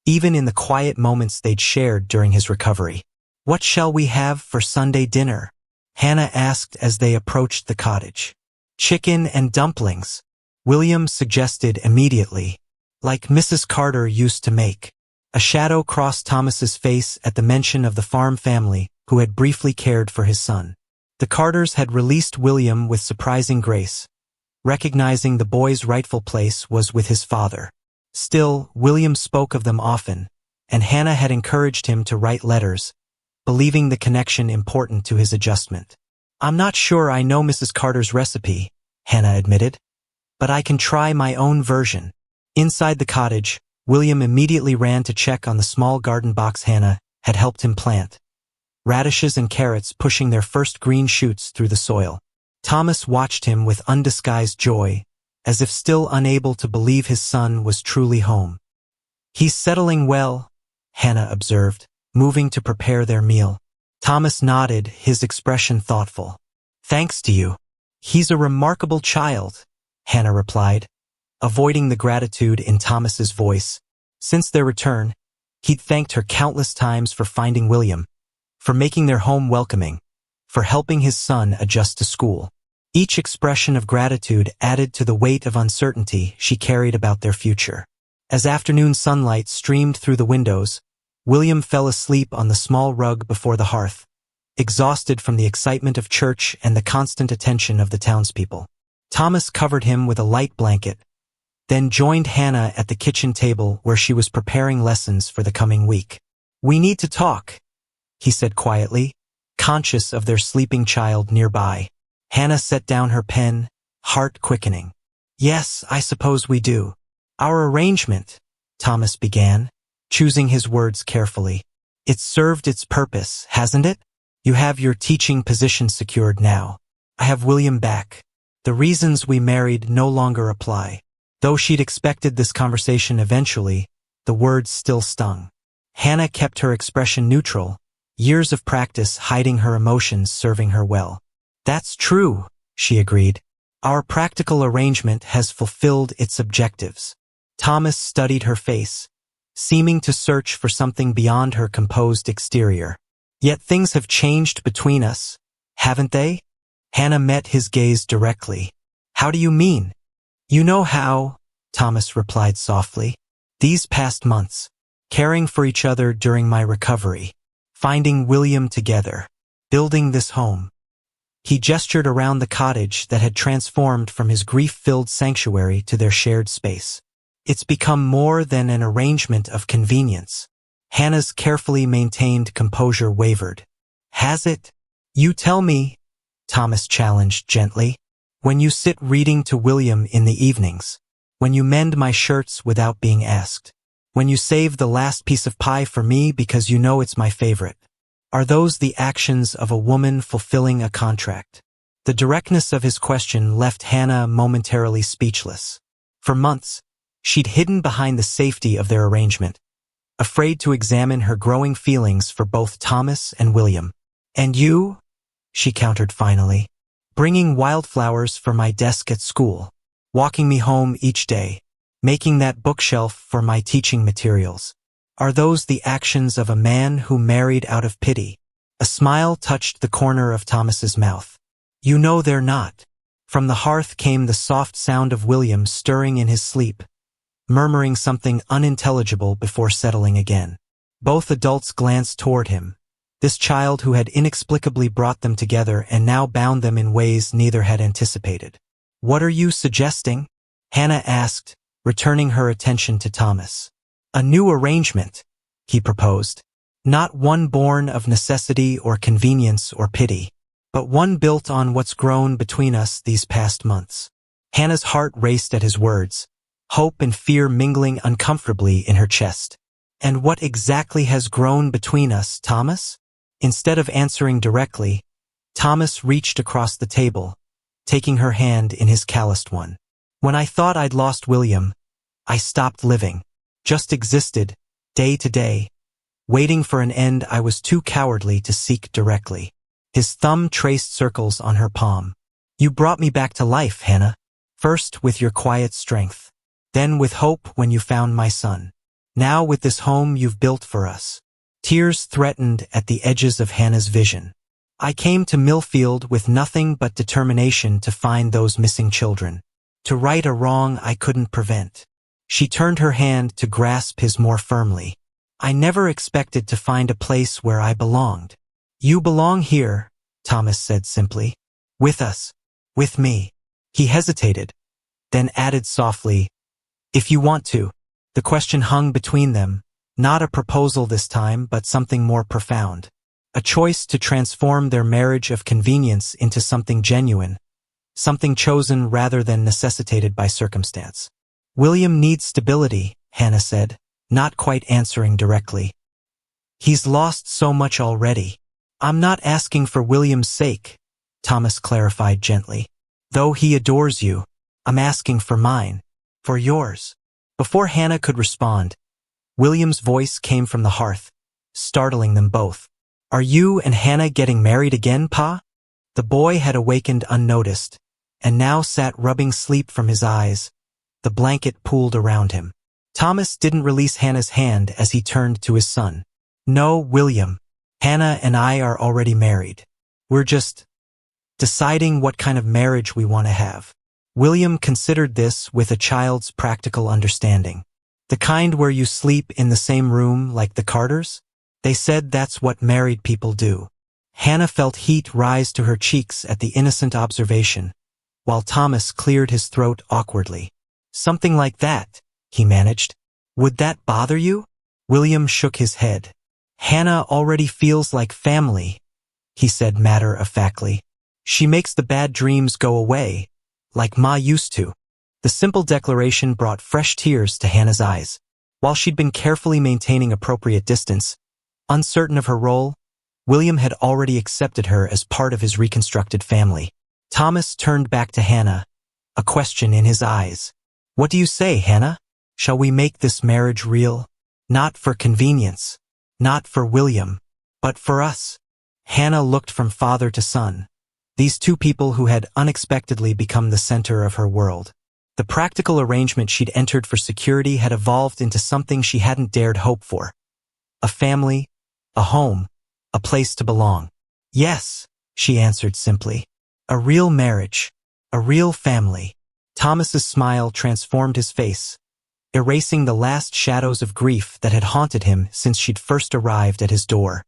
even in the quiet moments they'd shared during his recovery. "What shall we have for Sunday dinner?" Hannah asked as they approached the cottage. "Chicken and dumplings," William suggested immediately, "like Mrs. Carter used to make." A shadow crossed Thomas's face at the mention of the farm family who had briefly cared for his son. The Carters had released William with surprising grace, recognizing the boy's rightful place was with his father. Still, William spoke of them often, and Hannah had encouraged him to write letters, believing the connection important to his adjustment. "I'm not sure I know Mrs. Carter's recipe," Hannah admitted, "but I can try my own version." Inside the cottage, William immediately ran to check on the small garden box Hannah had helped him plant, radishes and carrots pushing their first green shoots through the soil. Thomas watched him with undisguised joy, as if still unable to believe his son was truly home. "He's settling well," Hannah observed, moving to prepare their meal. Thomas nodded, his expression thoughtful. "Thanks to you. He's a remarkable child," Hannah replied, avoiding the gratitude in Thomas's voice. Since their return, he'd thanked her countless times for finding William, for making their home welcoming, for helping his son adjust to school. Each expression of gratitude added to the weight of uncertainty she carried about their future. As afternoon sunlight streamed through the windows, William fell asleep on the small rug before the hearth, exhausted from the excitement of church and the constant attention of the townspeople. Thomas covered him with a light blanket, then joined Hannah at the kitchen table where she was preparing lessons for the coming week. "We need to talk," he said quietly, conscious of their sleeping child nearby. Hannah set down her pen, heart quickening. "Yes, I suppose we do. Our arrangement," Thomas began, choosing his words carefully. "It's served its purpose, hasn't it? You have your teaching position secured now. I have William back. The reasons we married no longer apply." Though she'd expected this conversation eventually, the words still stung. Hannah kept her expression neutral, years of practice hiding her emotions serving her well. "That's true," she agreed. "Our practical arrangement has fulfilled its objectives." Thomas studied her face, seeming to search for something beyond her composed exterior. "Yet things have changed between us, haven't they?" Hannah met his gaze directly. "How do you mean?" "You know how," Thomas replied softly. "These past months, caring for each other during my recovery, finding William together, building this home." He gestured around the cottage that had transformed from his grief-filled sanctuary to their shared space. "It's become more than an arrangement of convenience." Hannah's carefully maintained composure wavered. "Has it?" "You tell me," Thomas challenged gently. "When you sit reading to William in the evenings, when you mend my shirts without being asked, when you save the last piece of pie for me because you know it's my favorite. Are those the actions of a woman fulfilling a contract?" The directness of his question left Hannah momentarily speechless. For months, she'd hidden behind the safety of their arrangement, afraid to examine her growing feelings for both Thomas and William. "And you?" she countered finally. "Bringing wildflowers for my desk at school, walking me home each day, making that bookshelf for my teaching materials. Are those the actions of a man who married out of pity?" A smile touched the corner of Thomas's mouth. "You know they're not." From the hearth came the soft sound of William stirring in his sleep, murmuring something unintelligible before settling again. Both adults glanced toward him, this child who had inexplicably brought them together and now bound them in ways neither had anticipated. "What are you suggesting?" Hannah asked, returning her attention to Thomas. "A new arrangement," he proposed. "Not one born of necessity or convenience or pity, but one built on what's grown between us these past months." Hannah's heart raced at his words, hope and fear mingling uncomfortably in her chest. "And what exactly has grown between us, Thomas?" Instead of answering directly, Thomas reached across the table, taking her hand in his calloused one. "When I thought I'd lost William, I stopped living, just existed, day to day, waiting for an end I was too cowardly to seek directly." His thumb traced circles on her palm. "You brought me back to life, Hannah. First with your quiet strength, then with hope when you found my son. Now with this home you've built for us." Tears threatened at the edges of Hannah's vision. "I came to Millfield with nothing but determination to find those missing children, to right a wrong I couldn't prevent." She turned her hand to grasp his more firmly. "I never expected to find a place where I belonged." "You belong here," Thomas said simply. "With us. With me." He hesitated, then added softly, "If you want to." The question hung between them, not a proposal this time, but something more profound. A choice to transform their marriage of convenience into something genuine, something chosen rather than necessitated by circumstance. "William needs stability," Hannah said, not quite answering directly. "He's lost so much already." "I'm not asking for William's sake," Thomas clarified gently. "Though he adores you, I'm asking for mine, for yours." Before Hannah could respond, William's voice came from the hearth, startling them both. "Are you and Hannah getting married again, Pa?" The boy had awakened unnoticed, and now sat rubbing sleep from his eyes, the blanket pooled around him. Thomas didn't release Hannah's hand as he turned to his son. "No, William. Hannah and I are already married. We're just deciding what kind of marriage we want to have. William considered this with a child's practical understanding. The kind where you sleep in the same room like the Carters? They said that's what married people do. Hannah felt heat rise to her cheeks at the innocent observation, while Thomas cleared his throat awkwardly. Something like that, he managed. Would that bother you? William shook his head. Hannah already feels like family, he said matter-of-factly. She makes the bad dreams go away, like Ma used to. The simple declaration brought fresh tears to Hannah's eyes. While she'd been carefully maintaining appropriate distance, uncertain of her role, William had already accepted her as part of his reconstructed family. Thomas turned back to Hannah, a question in his eyes. What do you say, Hannah? Shall we make this marriage real? Not for convenience, not for William, but for us. Hannah looked from father to son, these two people who had unexpectedly become the center of her world. The practical arrangement she'd entered for security had evolved into something she hadn't dared hope for. A family, a home, a place to belong. Yes, she answered simply. A real marriage, a real family. Thomas's smile transformed his face, erasing the last shadows of grief that had haunted him since she'd first arrived at his door.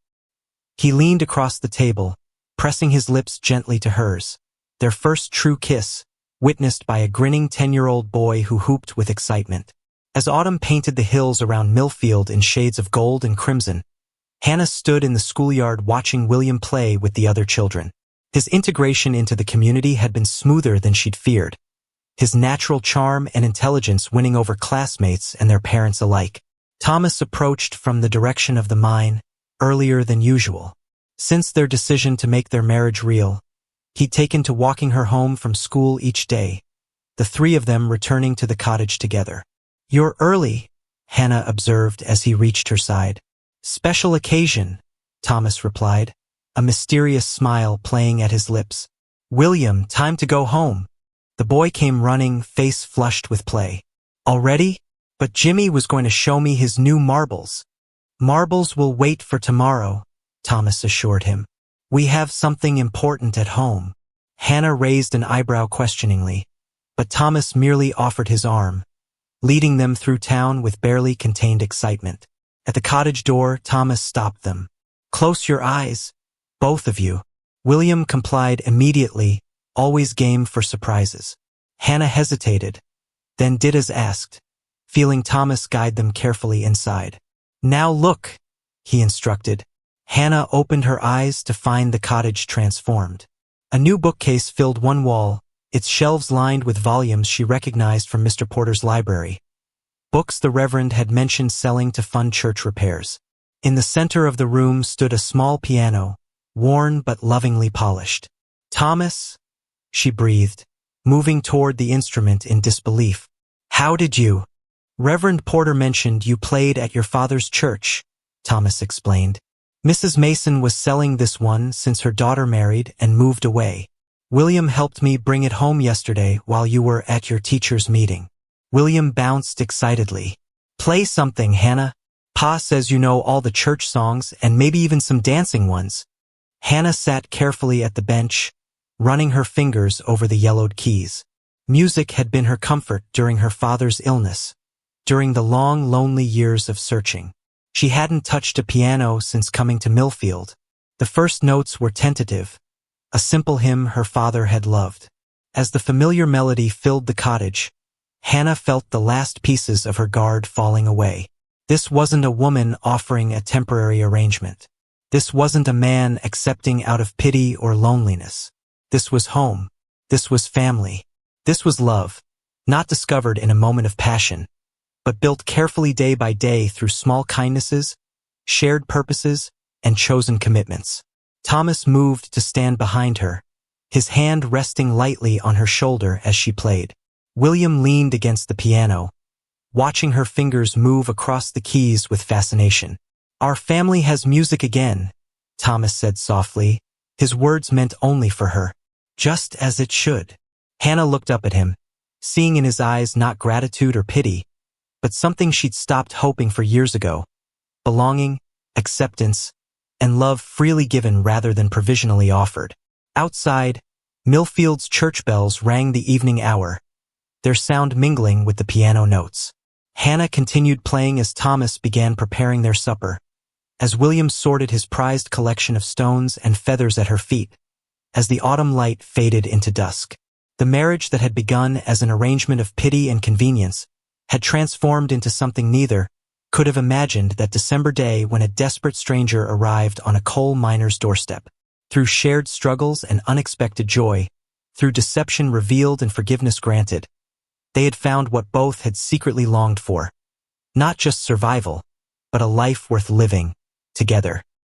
He leaned across the table, pressing his lips gently to hers, their first true kiss, witnessed by a grinning 10-year-old boy who whooped with excitement. As autumn painted the hills around Millfield in shades of gold and crimson, Hannah stood in the schoolyard watching William play with the other children. His integration into the community had been smoother than she'd feared, his natural charm and intelligence winning over classmates and their parents alike. Thomas approached from the direction of the mine, earlier than usual. Since their decision to make their marriage real, he'd taken to walking her home from school each day, the three of them returning to the cottage together. You're early, Hannah observed as he reached her side. Special occasion, Thomas replied, a mysterious smile playing at his lips. William, time to go home. The boy came running, face flushed with play. Already? But Jimmy was going to show me his new marbles. Marbles will wait for tomorrow, Thomas assured him. We have something important at home. Hannah raised an eyebrow questioningly, but Thomas merely offered his arm, leading them through town with barely contained excitement. At the cottage door, Thomas stopped them. Close your eyes, both of you. William complied immediately, always game for surprises. Hannah hesitated, then did as asked, feeling Thomas guide them carefully inside. Now look, he instructed. Hannah opened her eyes to find the cottage transformed. A new bookcase filled one wall, its shelves lined with volumes she recognized from Mr. Porter's library. Books the Reverend had mentioned selling to fund church repairs. In the center of the room stood a small piano, worn but lovingly polished. Thomas, she breathed, moving toward the instrument in disbelief. How did you? Reverend Porter mentioned you played at your father's church, Thomas explained. Mrs. Mason was selling this one since her daughter married and moved away. William helped me bring it home yesterday while you were at your teacher's meeting. William bounced excitedly. Play something, Hannah. Pa says you know all the church songs and maybe even some dancing ones. Hannah sat carefully at the bench, running her fingers over the yellowed keys. Music had been her comfort during her father's illness, during the long, lonely years of searching. She hadn't touched a piano since coming to Millfield. The first notes were tentative, a simple hymn her father had loved. As the familiar melody filled the cottage, Hannah felt the last pieces of her guard falling away. This wasn't a woman offering a temporary arrangement. This wasn't a man accepting out of pity or loneliness. This was home. This was family. This was love, not discovered in a moment of passion, but built carefully day by day through small kindnesses, shared purposes, and chosen commitments. Thomas moved to stand behind her, his hand resting lightly on her shoulder as she played. William leaned against the piano, watching her fingers move across the keys with fascination. Our family has music again, Thomas said softly, his words meant only for her. Just as it should. Hannah looked up at him, seeing in his eyes not gratitude or pity, but something she'd stopped hoping for years ago. Belonging, acceptance, and love freely given rather than provisionally offered. Outside, Millfield's church bells rang the evening hour, their sound mingling with the piano notes. Hannah continued playing as Thomas began preparing their supper, as William sorted his prized collection of stones and feathers at her feet, as the autumn light faded into dusk. The marriage that had begun as an arrangement of pity and convenience had transformed into something neither could have imagined that December day when a desperate stranger arrived on a coal miner's doorstep. Through shared struggles and unexpected joy, through deception revealed and forgiveness granted, they had found what both had secretly longed for, not just survival, but a life worth living together.